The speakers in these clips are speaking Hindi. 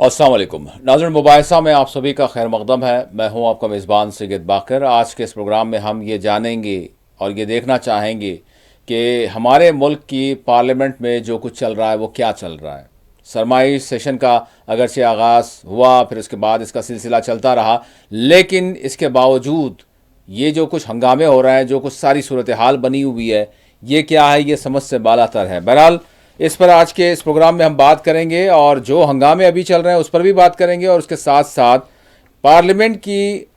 अस्सलाम वालेकुम नाज़रीन, मुबाहिसा में आप सभी का खैर मकदम है। मैं हूं आपका मेज़बान सैयद बाकर। आज के इस प्रोग्राम में हम ये जानेंगे और ये देखना चाहेंगे कि हमारे मुल्क की पार्लियामेंट में जो कुछ चल रहा है वो क्या चल रहा है। सरमाई सेशन का अगरचे आगाज़ हुआ, फिर उसके बाद इसका सिलसिला चलता रहा, लेकिन इसके बावजूद ये जो कुछ हंगामे हो रहे हैं, जो कुछ सारी सूरत हाल बनी हुई है, ये क्या है, ये समझ से बालातर है। बहरहाल इस पर आज के इस प्रोग्राम में हम बात करेंगे और जो हंगामे अभी चल रहे हैं उस पर भी बात करेंगे, और उसके साथ साथ पार्लियामेंट की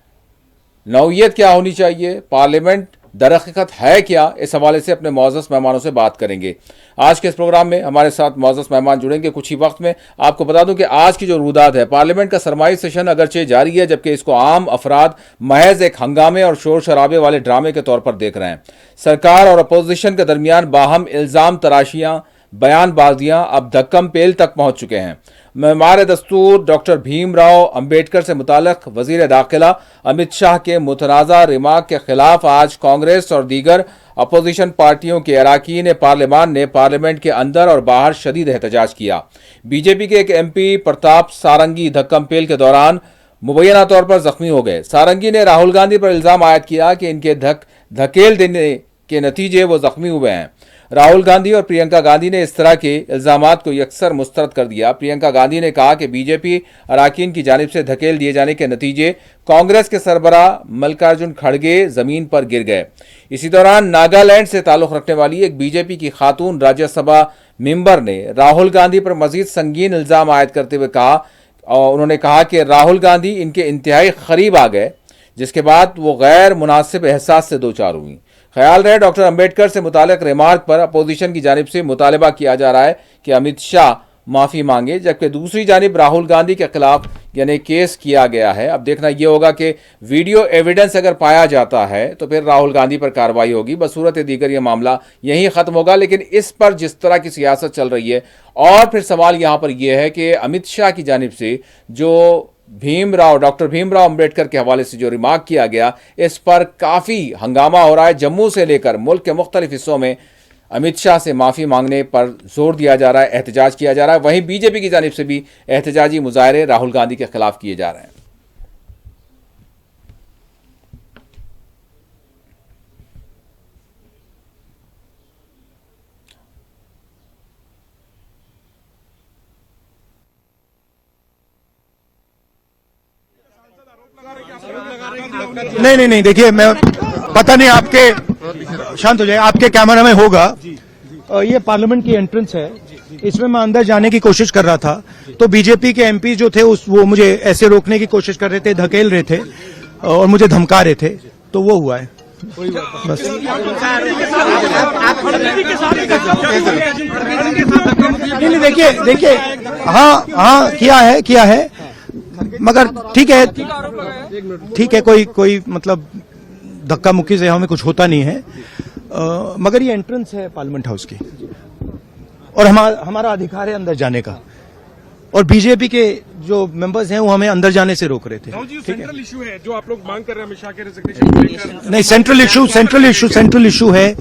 नौइयत क्या होनी चाहिए, पार्लियामेंट दरहकीकत है क्या, इस हवाले से अपने मौजूद मेहमानों से बात करेंगे। आज के इस प्रोग्राम में हमारे साथ मौजूद मेहमान जुड़ेंगे कुछ ही वक्त में। आपको बता दूं कि आज की जो रुदात है, पार्लियामेंट का सरमाई सेशन अगरचे जारी है, जबकि इसको आम अफराद महज एक हंगामे और शोर शराबे वाले ड्रामे के तौर पर देख रहे हैं। सरकार और अपोजिशन के दरमियान बाहम इल्ज़ाम तराशियां, बयानबाजियां अब धक्कम पेल तक पहुंच चुके हैं। मेमार दस्तूर डॉक्टर भीमराव अंबेडकर से मुताल्लिक वजीर दाखिला अमित शाह के मुतनाज़ा रिमार्क के खिलाफ आज कांग्रेस और दीगर अपोजिशन पार्टियों के अरकान पार्लियामान ने पार्लियामेंट के अंदर और बाहर शदीद एहतजाज किया। बीजेपी के एक MP प्रताप सारंगी धक्कम पेल के दौरान मुबैना तौर पर जख्मी हो गए। सारंगी ने राहुल गांधी पर इल्जाम आयद किया कि इनके धकेल देने के नतीजे वो जख्मी हुए हैं। राहुल गांधी और प्रियंका गांधी ने इस तरह के इल्जामात को यकसर मुस्तरद कर दिया। प्रियंका गांधी ने कहा कि बीजेपी अरकान की जानिब से धकेल दिए जाने के नतीजे कांग्रेस के सरबराह मल्लिकार्जुन खड़गे जमीन पर गिर गए। इसी दौरान नागालैंड से ताल्लुक रखने वाली एक बीजेपी की खातून राज्यसभा मेंबर ने राहुल गांधी पर मजीद संगीन इल्जाम आयद करते हुए कहा, और उन्होंने कहा कि राहुल गांधी इनके इंतहाई करीब आ गए, जिसके बाद वो गैर मुनासिब एहसास से दो चार हुई। ख्याल रहे डॉक्टर अंबेडकर से मुतालिक रिमार्क पर अपोजिशन की जानिब से मुतालबा किया जा रहा है कि अमित शाह माफ़ी मांगे, जबकि दूसरी जानिब राहुल गांधी के खिलाफ यानी केस किया गया है। अब देखना यह होगा कि वीडियो एविडेंस अगर पाया जाता है तो फिर राहुल गांधी पर कार्रवाई होगी, बसूरत दीगर यह मामला यहीं ख़त्म होगा। लेकिन इस पर जिस तरह की सियासत चल रही है, और फिर सवाल यहाँ पर यह है कि अमित शाह की जानिब से जो डॉक्टर भीमराव अंबेडकर के हवाले से जो रिमार्क किया गया, इस पर काफ़ी हंगामा हो रहा है। जम्मू से लेकर मुल्क के मुख्तलिफ हिस्सों में अमित शाह से माफ़ी मांगने पर जोर दिया जा रहा है, एहतजाज किया जा रहा है। वहीं बीजेपी की जानिब से भी एहतजाजी मुजाहरे राहुल गांधी के खिलाफ किए जा रहे हैं। नहीं, देखिए, मैं पता नहीं, आपके शांत हो जाए, आपके कैमरा में होगा। ये पार्लियामेंट की एंट्रेंस है, इसमें मैं अंदर जाने की कोशिश कर रहा था, तो बीजेपी के MP जो थे वो मुझे ऐसे रोकने की कोशिश कर रहे थे, धकेल रहे थे और मुझे धमका रहे थे, तो वो हुआ है बस। नहीं, देखिए, हाँ किया है, मगर ठीक है, कोई मतलब धक्का मुक्की से हमें कुछ होता नहीं है, मगर ये एंट्रेंस है पार्लियामेंट हाउस की और हमारा अधिकार है अंदर जाने का, और बीजेपी के जो मेंबर्स हैं वो हमें अंदर जाने से रोक रहे थे। सेंट्रल इशू है जो आप लोग मांग कर रहे हैं अमित शाह के रेजिग्नेशन। नहीं, सेंट्रल इशू है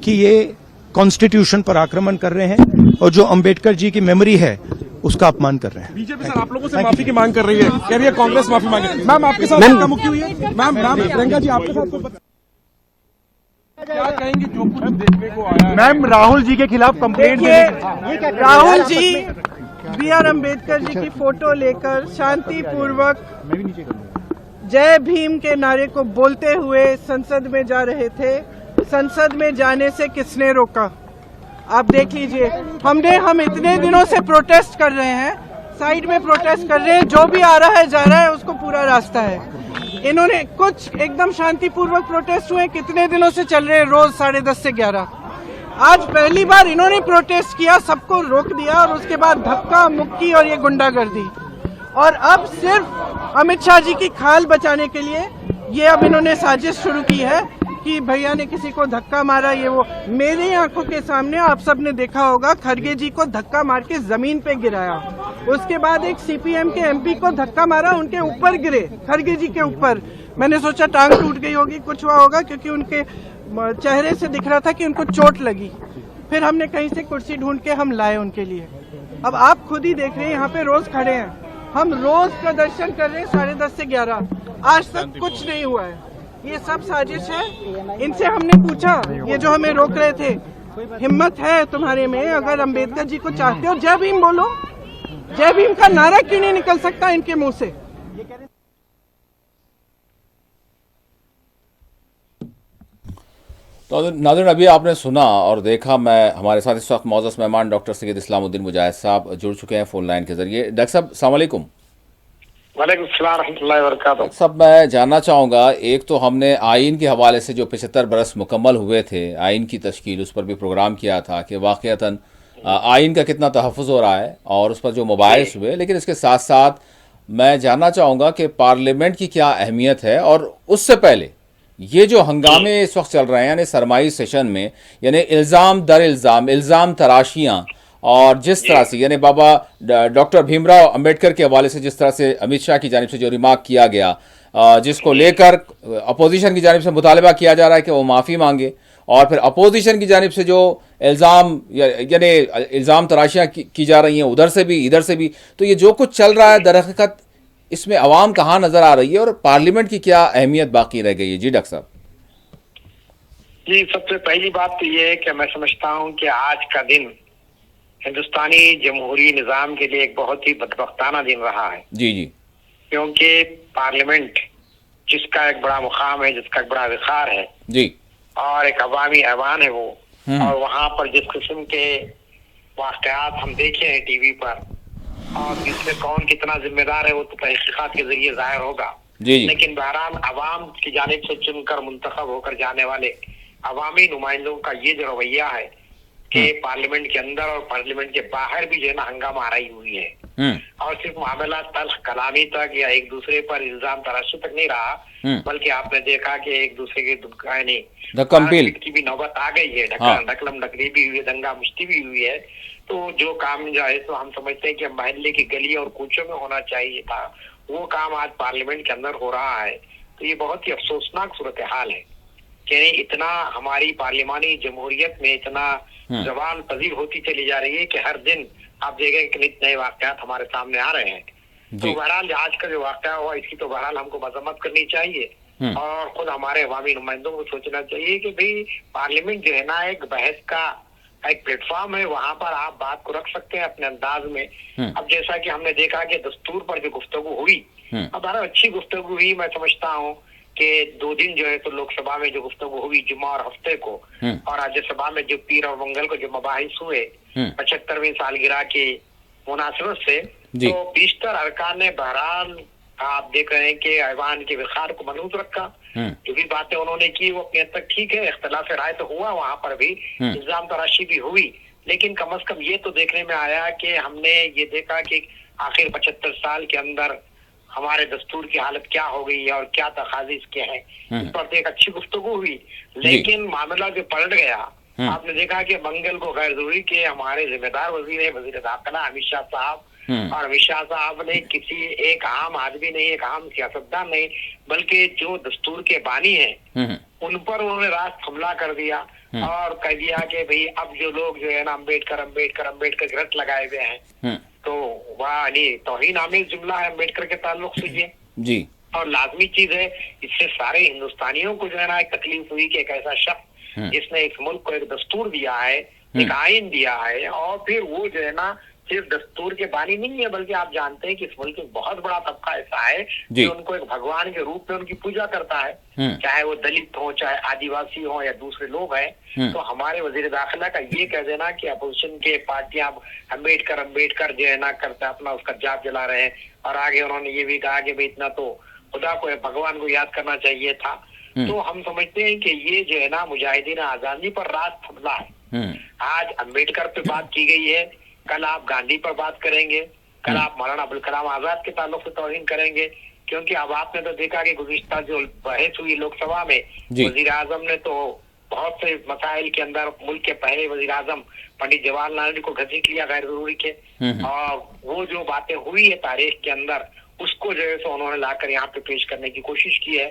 कि ये कॉन्स्टिट्यूशन पर आक्रमण कर रहे हैं और जो अंबेडकर जी की मेमोरी है उसका अपमान कर रहे हैं। बीजेपी सर आप लोगों से माफी की मांग कर रही है, कह रही है कांग्रेस माफी मांगे। मैम आपके साथ धक्का मुक्की हुई है? मैम प्रियंका जी आपके साथ क्या कहेंगे जो कुछ देखने को आया? मैम, राहुल जी के खिलाफ कंप्लेंट राहुल जी BR अम्बेडकर जी की फोटो लेकर शांतिपूर्वक जय भीम के नारे को बोलते हुए संसद में जा रहे थे। संसद में जाने से किसने रोका? आप देख लीजिए, हम इतने दिनों से प्रोटेस्ट कर रहे हैं, साइड में प्रोटेस्ट कर रहे हैं, जो भी आ रहा है जा रहा है, उसको पूरा रास्ता है। इन्होंने कुछ एकदम शांतिपूर्वक प्रोटेस्ट हुए, कितने दिनों से चल रहे हैं, रोज 10:30 से 11। आज पहली बार इन्होंने प्रोटेस्ट किया, सबको रोक दिया, और उसके बाद धक्का मुक्की और ये गुंडागर्दी, और अब सिर्फ अमित शाह जी की खाल बचाने के लिए ये अब इन्होंने साजिश शुरू की है कि भैया ने किसी को धक्का मारा, ये वो। मेरी आंखों के सामने आप सब ने देखा होगा, खड़गे जी को धक्का मार के जमीन पे गिराया, उसके बाद एक CPM के MP को धक्का मारा, उनके ऊपर गिरे, खड़गे जी के ऊपर। मैंने सोचा टांग टूट गई होगी, कुछ हुआ होगा, क्योंकि उनके चेहरे से दिख रहा था कि उनको चोट लगी। फिर हमने कहीं से कुर्सी ढूंढ के हम लाए उनके लिए। अब आप खुद ही देख रहे हैं, यहाँ पे रोज खड़े हैं, हम रोज प्रदर्शन कर रहे हैं 10:30 से 11, आज तक कुछ नहीं हुआ है। ये सब साजिश है। इनसे हमने पूछा, ये जो हमें रोक रहे थे, हिम्मत है तुम्हारे में? अगर अंबेडकर जी को चाहते हो जय भीम बोलो। जय भीम का नारा क्यों नहीं निकल सकता इनके मुंह से? तो नाज़रीन, अभी आपने सुना और देखा। मैं हमारे साथ इस वक्त मौजूद मेहमान डॉक्टर सैयद इस्लामुद्दीन मुजाहिद साहब जुड़ चुके हैं फ़ोन लाइन के जरिए। डॉक्टर साहब अस्सलाम वालेकुम। वालेकुम सलाम रहमतुल्लाहि व बरकातहू। सब मैं जानना चाहूँगा, एक तो हमने आइन के हवाले से जो 75 बरस मुकम्मल हुए थे आइन की तश्कील, उस पर भी प्रोग्राम किया था कि वाक़तन आइन का कितना तहफ़्फ़ुज़ हो रहा है और उस पर जो मुबाहिस हुए। लेकिन इसके साथ साथ मैं जानना चाहूँगा कि पार्लियामेंट की क्या अहमियत है, और उससे पहले ये जो हंगामे इस वक्त चल रहे हैं यानी सरमाई सेशन में, यानी इल्ज़ाम दर इल्ज़ाम, इल्ज़ाम तराशियाँ, और जिस तरह से यानी बाबा डॉक्टर भीमराव अंबेडकर के हवाले से जिस तरह से अमित शाह की जानिब से जो रिमार्क किया गया, जिसको लेकर अपोजिशन की जानिब से मुतालबा किया जा रहा है कि वो माफ़ी मांगे, और फिर अपोजिशन की जानिब से जो इल्ज़ाम यानी इल्ज़ाम तराशियाँ की जा रही हैं उधर से भी इधर से भी, तो ये जो कुछ चल रहा है दरहकीकत इसमें अवाम कहाँ नज़र आ रही है और पार्लियामेंट की क्या अहमियत बाकी रह गई है? जी डॉक्टर साहब। जी, सबसे पहली बात तो ये है कि मैं समझता हूँ कि आज का दिन हिंदुस्तानी जमहूरी निज़ाम के लिए एक बहुत ही बदबख्ताना दिन रहा है। जी जी। क्योंकि पार्लियामेंट जिसका एक बड़ा मुकाम है, जिसका एक बड़ा विखार है जी, और एक अवामी ऐवान है वो, और वहाँ पर जिस किस्म के वाक़यात हम देखे हैं टीवी पर, और जिसमें कौन कितना जिम्मेदार है वो तो तहकीकात के जरिए जाहिर होगा। जी जी। लेकिन बहरहाल अवाम की जानिब से चुनकर मुंतखब होकर जाने वाले अवामी नुमाइंदों का ये जो रवैया है कि पार्लियामेंट के अंदर और पार्लियामेंट के बाहर भी जो है ना हंगामा आ रही हुई है, और सिर्फ मामला तल्ख कलामी तक या एक दूसरे पर इल्जाम तराशी तक नहीं रहा, बल्कि आपने देखा कि एक दूसरे के धक्कम-पील की भी नौबत आ गई है, ढकलम ढकली भी हुई है, दंगा मुश्ती भी हुई है। तो जो काम जो है तो हम समझते हैं कि मोहल्ले की गली और कूचों में होना चाहिए था, वो काम आज पार्लियामेंट के अंदर हो रहा है। तो ये बहुत ही अफसोसनाक सूरत हाल है कि इतना हमारी पार्लियामानी जमहूरियत में इतना जवान पजीर होती चली जा रही है कि हर दिन आप देखें कि नित नए वाकयात हमारे सामने आ रहे हैं। तो बहरहाल आज का जो वाकया हुआ इसकी तो बहरहाल हमको मजम्मत करनी चाहिए और खुद हमारे अवामी नुमाइंदों को सोचना चाहिए कि भाई पार्लियामेंट जो है ना एक बहस का एक प्लेटफॉर्म है, वहां पर आप बात को रख सकते हैं अपने अंदाज में। अब जैसा कि हमने देखा कि दस्तूर पर जो गुफ्तगू हुई, अब बड़ा अच्छी गुफ्तगू हुई। मैं समझता हूँ कि 2 दिन जो है तो लोकसभा में जो गुफ्तगू हुई जुम्मा और हफ्ते को, और राज्यसभा में जो पीर और मंगल को जो मबाहिस हुए 75वीं सालगिरह की मुनासिबत से, तो 20 अरकान ने बहरहाल आप देख रहे हैं कि ऐवान के विखार को मजबूत रखा। जो भी बातें उन्होंने की वो अपने हद तक ठीक है, इख्तिलाफ राय तो हुआ, वहां पर भी इल्जाम तराशी भी हुई, लेकिन कम अज कम ये तो देखने में आया कि हमने ये देखा कि आखिर 75 साल के अंदर हमारे दस्तूर की हालत क्या हो गई है और क्या तकाज़े इसके हैं, इस पर तो एक अच्छी गुफ्तगू हुई। लेकिन मामला जो पलट गया, आपने देखा कि मंगल को गैर जरूरी के हमारे जिम्मेदार वजीर है, वजीर दाखिला अमित शाह साहब, और अमित शाह साहब ने किसी एक आम आदमी नहीं, एक आम सियासतदान नहीं, बल्कि जो दस्तूर के बानी हैं उन पर उन्होंने रास्त हमला कर दिया और कह दिया कि भाई अब जो लोग जो है ना अम्बेडकर अम्बेडकर अम्बेडकर ग्रंथ लगाए हुए हैं, तो वह तौहीन आमेज जुमला है अम्बेडकर के ताल्लुक से ये जी। और लाजमी चीज है, इससे सारे हिंदुस्तानियों को जो है ना एक तकलीफ हुई कि एक ऐसा शख्स जिसने इस मुल्क को एक दस्तूर दिया है, एक आइन दिया है, और फिर वो जो है ना सिर्फ दस्तूर के बानी नहीं है, बल्कि आप जानते हैं कि इस मुल्क में बहुत बड़ा तबका ऐसा है जो उनको एक भगवान के रूप में उनकी पूजा करता है, चाहे वो दलित हो, चाहे आदिवासी हो या दूसरे लोग हैं। तो हमारे वजीर दाखिला का ये कह देना कि अपोजिशन के पार्टियां अम्बेडकर अम्बेडकर जो है ना करते अपना उसका जाप जला रहे हैं, और आगे उन्होंने ये भी कहा कि भाई इतना तो खुदा को भगवान को याद करना चाहिए था। तो हम समझते हैं कि ये जो है ना मुजाहिदीन आजादी पर रात हमला है। आज अम्बेडकर पे बात की गई है, कल आप गांधी पर बात करेंगे, कल आप मौलाना अबुल कलाम आजाद के ताल्लुक से तौहीन करेंगे, क्योंकि अब आपने तो देखा कि गुज़िश्ता जो बहस हुई लोकसभा में, वजीर आजम ने तो बहुत से मसाइल के अंदर मुल्क के पहले वजीर आजम पंडित जवाहरलाल नेहरू को घसीट लिया गैर जरूरी के, और वो जो बातें हुई है तारीख के अंदर उसको जो है सो उन्होंने लाकर यहाँ पे पेश करने की कोशिश की है।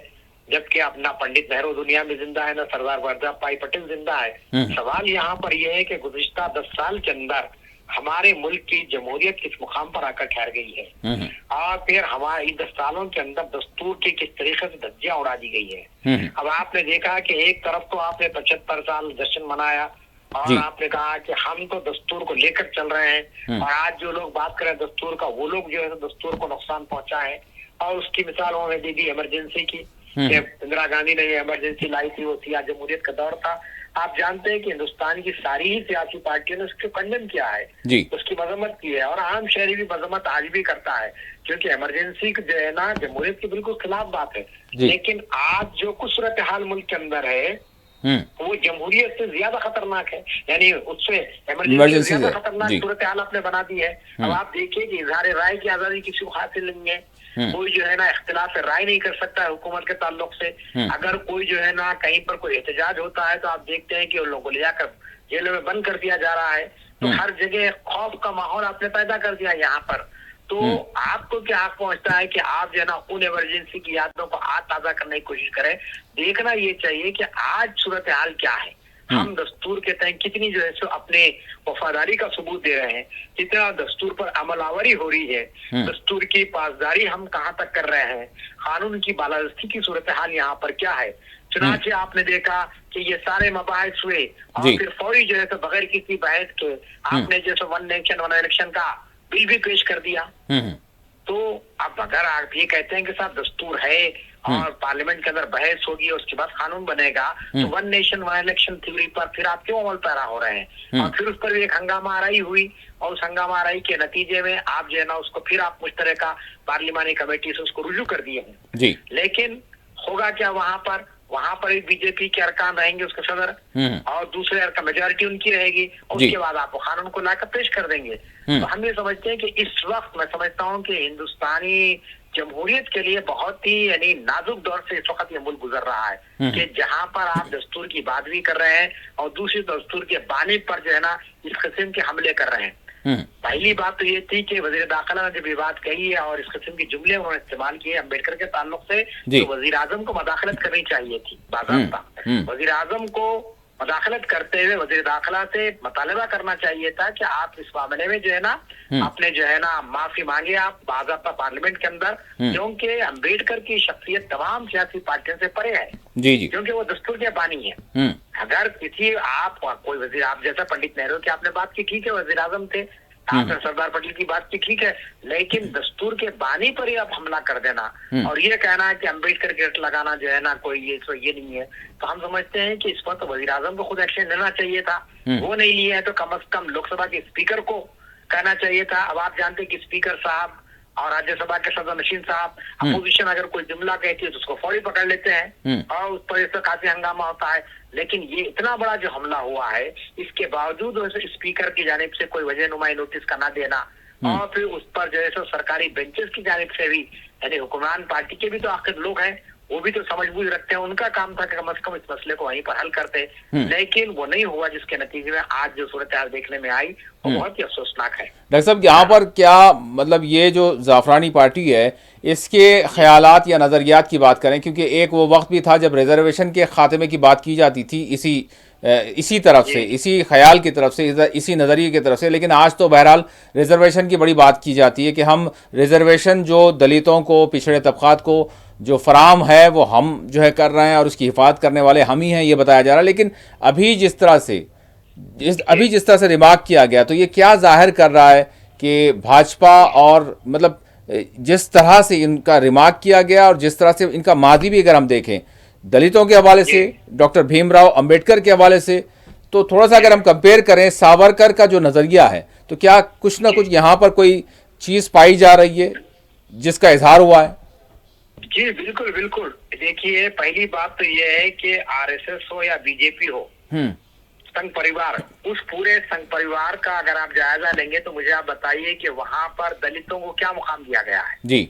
जबकि अब ना पंडित नेहरू दुनिया में जिंदा है, ना सरदार वल्लभ भाई पटेल जिंदा है। सवाल यहाँ पर यह है कि गुज़िश्ता 10 साल के अंदर हमारे मुल्क की जमहूरियत किस मुकाम पर आकर ठहर गई है और फिर हमारे 10 सालों के अंदर दस्तूर की किस तरीके से धज्जियां उड़ा दी गई है। अब आपने देखा कि एक तरफ तो आपने 75 साल जश्न मनाया और आपने कहा कि हम तो दस्तूर को लेकर चल रहे हैं, और आज जो लोग बात कर रहे हैं दस्तूर का, वो लोग जो है दस्तूर को नुकसान पहुंचा है। और उसकी मिसाल उन्होंने दी थी इमरजेंसी की, इंदिरा गांधी ने इमरजेंसी लाई थी, वो सियाह जमहूरियत का दौर था। आप जानते हैं कि हिंदुस्तान की सारी ही सियासी पार्टियों ने उसको कंडेम किया है, उसकी मजम्मत की है, और आम शहरी भी मजम्मत आज भी करता है, क्योंकि इमरजेंसी जो है ना जमहूरियत के बिल्कुल खिलाफ बात है। लेकिन आज जो कुछ सूरत हाल मुल्क के अंदर है वो जमहूरियत से ज्यादा खतरनाक है, यानी उससे इमरजेंसी से ज्यादा खतरनाक सूरत हाल आपने बना दी है। अब आप देखिए कि इजहार राय की आजादी किसी को हासिल नहीं है, कोई जो है ना इख्तिलाफ राय नहीं कर सकता है हुकूमत के ताल्लुक से। अगर कोई जो है ना कहीं पर कोई एहतजाज होता है तो आप देखते हैं कि उन लोगों को ले जाकर जेलों में बंद कर दिया जा रहा है। तो हर जगह खौफ का माहौल आपने पैदा कर दिया यहाँ पर। तो आपको क्या आग पहुंचता है कि आप जो है ना उन इमरजेंसी की यादों को आज ताजा करने की कोशिश करें। देखना ये चाहिए कि आज सूरत हाल क्या है, हम दस्तूर के तहत कितनी जो है सो अपने वफादारी का सबूत दे रहे हैं, कितना दस्तूर पर अमलावरी हो रही है, दस्तूर की पासदारी हम कहाँ तक कर रहे हैं, कानून की बालादस्ती की सूरत हाल यहाँ पर क्या है। चुनाचे आपने देखा कि ये सारे मबाहिस हुए और फिर फौरी जो है तो बगैर किसी बहस के आपने जैसे वन नेशन वन इलेक्शन का बिल भी पेश कर दिया। तो अब अगर आप ये कहते हैं कि साहब दस्तूर है और पार्लियामेंट के अंदर बहस होगी और उसके बाद कानून बनेगा, तो one nation one election theory पर फिर आप क्यों अमल पैरा हो रहे हैं। और फिर उस पर भी एक हंगामा आराई हुई और उस हंगामा आराई के नतीजे में आप जो है ना उसको फिर आप मुश्तरका पार्लिमानी कमेटी से उसको रुजू कर दिए हैं। लेकिन होगा क्या वहां पर एक बीजेपी के अरकान रहेंगे, उसके सदर, और दूसरे अरकान मेजोरिटी उनकी रहेगी, और उसके बाद आप कानून को लाकर पेश कर देंगे। तो हम ये समझते हैं कि इस वक्त मैं समझता हूँ कि हिंदुस्तानी जमहूरियत के लिए बहुत ही यानी नाजुक दौर से इस वक्त ये मुल्क गुजर रहा है कि जहां पर आप दस्तूर की बात भी कर रहे हैं और दूसरी दस्तूर के बानी पर जो है ना इस किस्म के हमले कर रहे हैं। पहली बात तो ये थी कि वजीर दाखिला ने जब ये बात कही है और इस किस्म के जुमले उन्होंने इस्तेमाल किए अम्बेडकर के ताल्लुक से, तो वजीर आजम को मदाखलत करनी चाहिए थी बाज़ाब्ता। वजीर आजम को मदाखलत करते हुए वजीर दाखिला से मुतालबा करना चाहिए था कि आप इस मामले में जो है ना अपने जो है ना माफी मांगे आप बाज़ाब्ता पार्लियामेंट के अंदर, क्योंकि अम्बेडकर की शख्सियत तमाम सियासी पार्टियों से परे है, क्योंकि वो दस्तूर के बानी है। अगर किसी आप कोई वजीर, आप जैसा पंडित नेहरू की आपने बात की, ठीक है, वजीर आजम थे, आपने सरदार पटेल की बात की, ठीक है, लेकिन दस्तूर के बानी पर ही आप हमला कर देना और ये कहना है कि अम्बेडकर गेट लगाना जो है ना कोई ये नहीं है, तो हम समझते हैं कि इस पर तो वजीर आजम को खुद एक्शन लेना चाहिए था। वो नहीं लिया है तो कम से कम लोकसभा के स्पीकर को कहना चाहिए था। अब आप जानते हैं कि स्पीकर साहब और राज्यसभा के सदर नशीन साहब अपोजिशन अगर कोई जुमला कहती है तो उसको फौरी पकड़ लेते हैं और उस पर इससे काफी हंगामा होता है। लेकिन ये इतना बड़ा जो हमला हुआ है इसके बावजूद वैसे स्पीकर की जानिब से कोई वजह नुमाई नोटिस का ना देना और फिर उस पर जो है सो सरकारी बेंचेस की जानिब से भी, यानी हुक्मरान पार्टी के भी तो आखिर लोग हैं, वो भी तो समझबूझ रखते हैं, उनका काम था कि कम से कम इस मसले को वहीं पर हल करते, लेकिन वो नहीं हुआ, जिसके नतीजे में आज जो सूरत हाल देखने में आई वो बहुत ही अफसोसनाक है। डॉक्टर साहब, यहाँ पर क्या मतलब ये जो जाफरानी पार्टी है इसके ख्यालात या नज़रियात की बात करें, क्योंकि एक वो वक्त भी था जब रिजर्वेशन के खात्मे की बात की जाती थी इसी तरफ से, इसी ख्याल की तरफ से, इसी नज़रिए की तरफ से, लेकिन आज तो बहरहाल रिजर्वेशन की बड़ी बात की जाती है कि हम रिजर्वेशन जो दलितों को, पिछड़े तबकात को जो फराम है वो हम जो है कर रहे हैं और उसकी हिफाजत करने वाले हम ही हैं, ये बताया जा रहा है। लेकिन अभी जिस तरह से रिमार्क किया गया तो ये क्या जाहिर कर रहा है कि भाजपा और मतलब जिस तरह से इनका रिमार्क किया गया और जिस तरह से इनका माजी भी अगर हम देखें दलितों के हवाले से, डॉक्टर भीमराव अंबेडकर के हवाले से, तो थोड़ा सा अगर हम कंपेयर करें सावरकर का जो नज़रिया है तो क्या कुछ ना कुछ यहाँ पर कोई चीज़ पाई जा रही है जिसका इजहार हुआ है? जी बिल्कुल बिल्कुल। देखिए, पहली बात तो ये है कि आरएसएस हो या बीजेपी हो, संघ परिवार, उस पूरे संघ परिवार का अगर आप जायजा लेंगे तो मुझे आप बताइए कि वहां पर दलितों को क्या मुकाम दिया गया है जी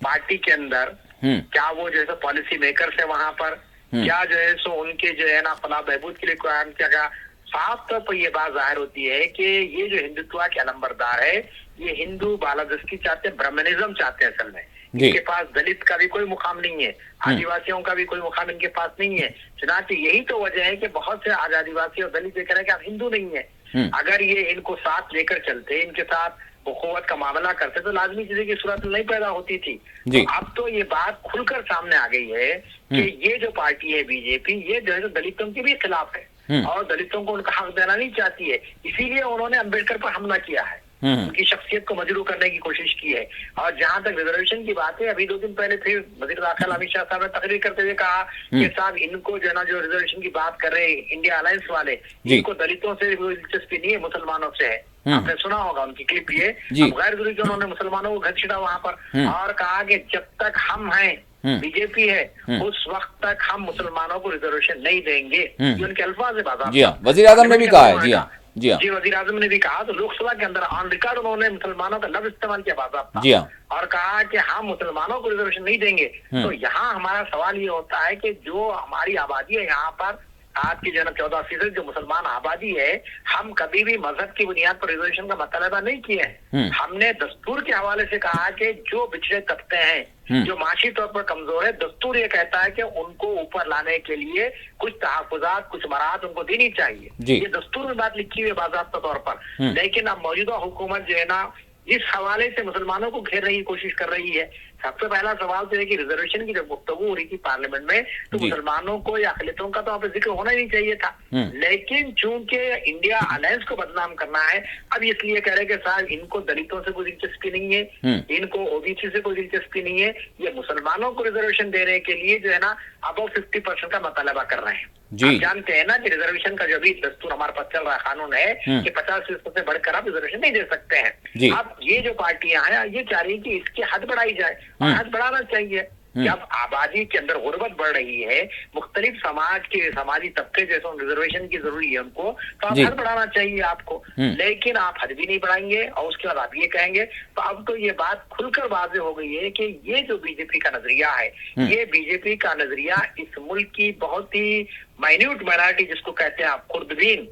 पार्टी के अंदर? क्या वो जो है पॉलिसी मेकर है वहां पर? क्या जो है सो उनके जो है ना फलाह बहबूद के लिए काम किया गया? साफ तौर पर ये बात जाहिर होती है कि ये जो हिंदुत्व के अलंबरदार है ये हिंदू बालादस्ती चाहते हैं, ब्राह्मणिज्म चाहते हैं असल में। इनके पास दलित का भी कोई मुकाम नहीं है, आदिवासियों का भी कोई मुकाम इनके पास नहीं है। चुनाचे यही तो वजह है कि बहुत से आदिवासी और दलित ये कह रहे हैं कि आप हिंदू नहीं है, अगर ये इनको साथ लेकर चलते, इनके साथ उखुवत का मामला करते, तो लाजमी चीजें की सूरत नहीं पैदा होती थी। तो अब तो ये बात खुलकर सामने आ गई है कि ये जो पार्टी है बीजेपी, ये जो है दलितों के भी खिलाफ है और दलितों को उनका हक देना नहीं चाहती है। इसीलिए उन्होंने अम्बेडकर पर हमला किया है, उनकी शख्सियत को मजरू करने की कोशिश की है। और जहां तक रिजर्वेशन की बात है, अभी 2 दिन पहले फिर वजीर दाखिला अमित शाह साहब ने तकरीर करते हुए कहा कि साहब इनको जो है ना, जो रिजर्वेशन की बात कर रहे हैं इंडिया अलायंस वाले, इनको दलितों से दिलचस्पी नहीं है, मुसलमानों से है। आपने सुना होगा उनकी क्लिप ये। अब गैर जरूरी कि उन्होंने मुसलमानों को घसीटा वहां पर और कहा कि जब तक हम हैं, बीजेपी है, उस वक्त तक हम मुसलमानों को रिजर्वेशन नहीं देंगे। ये उनके अल्फाज है बात। जी हाँ, वजीर आजम ने भी कहा है। जी हाँ, जी हाँ, जी, वजीर आजम ने भी कहा। तो लोकसभा के अंदर ऑन रिकॉर्ड उन्होंने मुसलमानों का लफ्ज इस्तेमाल किया बाज़ाब्ता। जी हाँ, और कहा कि हम मुसलमानों को रिजर्वेशन नहीं देंगे। तो यहाँ हमारा सवाल ये होता है कि जो हमारी आबादी है यहाँ पर, आज की जो 14% जो मुसलमान आबादी है, हम कभी भी मजहब की बुनियाद पर रिजर्वेशन का मुतालबा नहीं किए हैं। हमने दस्तूर के हवाले से कहा कि जो पिछड़े तबके हैं, जो माशी तौर पर कमजोर है, दस्तूर ये कहता है कि उनको ऊपर लाने के लिए कुछ तहफुजात, कुछ मराहत उनको देनी चाहिए। ये दस्तूर में बात लिखी हुई है बाज़ाब्ता तौर पर। लेकिन अब मौजूदा हुकूमत जो है ना, इस हवाले से मुसलमानों को घेरने की कोशिश कर रही है। सबसे पहला सवाल तो है कि रिजर्वेशन की जब गुफ्तगू हो रही थी पार्लियामेंट में, तो मुसलमानों को या अक़लियतों का तो वहाँ पे जिक्र होना ही नहीं चाहिए था। लेकिन चूंकि इंडिया अलायंस को बदनाम करना है, अब इसलिए कह रहे कि साहब इनको दलितों से कोई दिलचस्पी नहीं है, इनको ओबीसी से कोई दिलचस्पी नहीं है, ये मुसलमानों को रिजर्वेशन देने के लिए जो है ना अबव 50% का मुतालबा कर रहे हैं। आप जानते हैं ना कि रिजर्वेशन का जो भी दस्तूर हमारे पास चल रहा है, कानून है कि 50% से बढ़कर आप रिजर्वेशन नहीं दे सकते हैं। अब ये जो पार्टियां हैं ये चाह रही है कि इसकी हद बढ़ाई जाए, और हद बढ़ाना चाहिए। जब आबादी के अंदर गुर्बत बढ़ रही है, मुख्तलिफ समाज के समाजी तबके जैसे रिजर्वेशन की जरूरी है उनको, तो आप हद बढ़ाना चाहिए आपको। लेकिन आप हद भी नहीं बढ़ाएंगे और उसके बाद आप ये कहेंगे। तो अब तो ये बात खुलकर वाज़ेह हो गई है कि ये जो बीजेपी का नजरिया है, ये बीजेपी का नजरिया इस मुल्क की बहुत ही माइन्यूट माइनॉरिटी जिसको कहते हैं आप, खुर्दबीन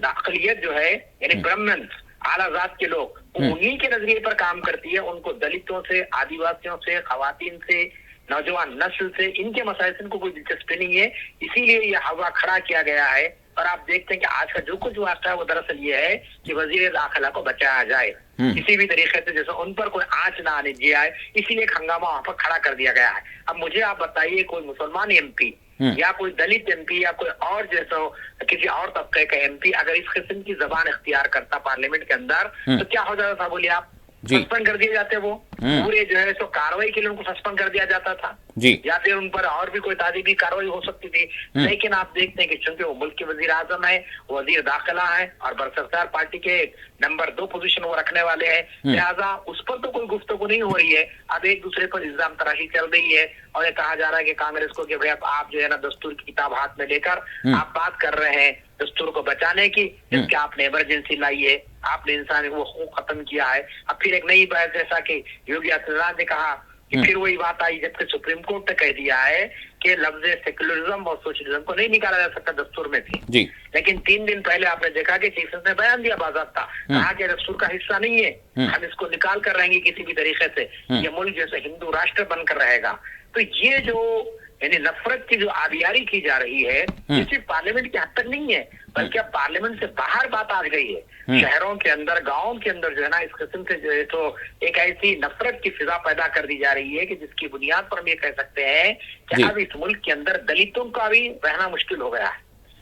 अक़लियत जो है, यानी ब्राह्मण्स, आला जात के लोग, उन्हीं के नजरिए पर काम करती है। उनको दलितों से, आदिवासियों से, खवातीन से, नौजवान नस्ल से, इनके मसाइल से इनको कोई दिलचस्पी नहीं है। इसीलिए ये हवा खड़ा किया गया है। और आप देखते हैं कि आज का जो कुछ वास्ता है वो दरअसल ये है कि वजीर दाखिला को बचाया जाए किसी भी तरीके से, जैसे उन पर कोई आंच ना आने दिया है, इसीलिए हंगामा वहां पर खड़ा कर दिया गया है। अब मुझे आप बताइए, कोई मुसलमान एमपी या कोई दलित एमपी या कोई और जैसा किसी और तबके का एमपी अगर इस किस्म की जबान इख्तियार करता पार्लियामेंट के अंदर, तो क्या हो जाता था? बोलिए आप। सस्पेंड कर दिए जाते, वो पूरे जो है सो कार्रवाई के लिए उनको सस्पेंड कर दिया जाता था, या फिर उन पर और भी कोई ताज़ीबी कार्रवाई हो सकती थी। लेकिन आप देखते हैं कि चूंकि वो मुल्क के वजीर आजम है, वजीर दाखिला है और बरसरकार पार्टी के नंबर 2 पोजीशन वो रखने वाले हैं, लिहाजा उस पर तो कोई गुफ्तगू नहीं हो रही है। अब एक दूसरे पर इल्जाम तराशी चल रही है और ये कहा जा रहा है कि कांग्रेस को कि भाई आप जो है ना दस्तूर की किताब हाथ में लेकर आप बात कर रहे हैं दस्तूर को बचाने की, जिसके आपने इमरजेंसी लाई है, आपने इंसानी वो हकूक खत्म किया है। अब फिर एक नई बात, जैसा कि योगी आदित्यनाथ ने कहा कि फिर वही बात आई, जबकि सुप्रीम कोर्ट ने कह दिया है कि लफ्ज सेक्युलरिज्म और सोशलिज्म को नहीं निकाला जा सकता दस्तूर में थी। लेकिन 3 दिन पहले आपने देखा कि चीफ जस्टिस ने बयान दिया बाज़ाब्ता, कहा कि दस्तूर का हिस्सा नहीं है, हम इसको निकाल कर रहेंगे किसी भी तरीके से, ये मुल्क जैसे हिंदू राष्ट्र बनकर रहेगा। तो ये जो यानी नफरत की जो आबियारी की जा रही है, ये सिर्फ पार्लियामेंट की हद तक नहीं है, बल्कि अब पार्लियामेंट से बाहर बात आ गई है। शहरों के अंदर, गाँव के अंदर जो है ना इस किस्म से जो है तो एक ऐसी नफरत की फिजा पैदा कर दी जा रही है कि जिसकी बुनियाद पर हम ये कह सकते हैं कि अब इस मुल्क के अंदर दलितों का भी रहना मुश्किल हो गया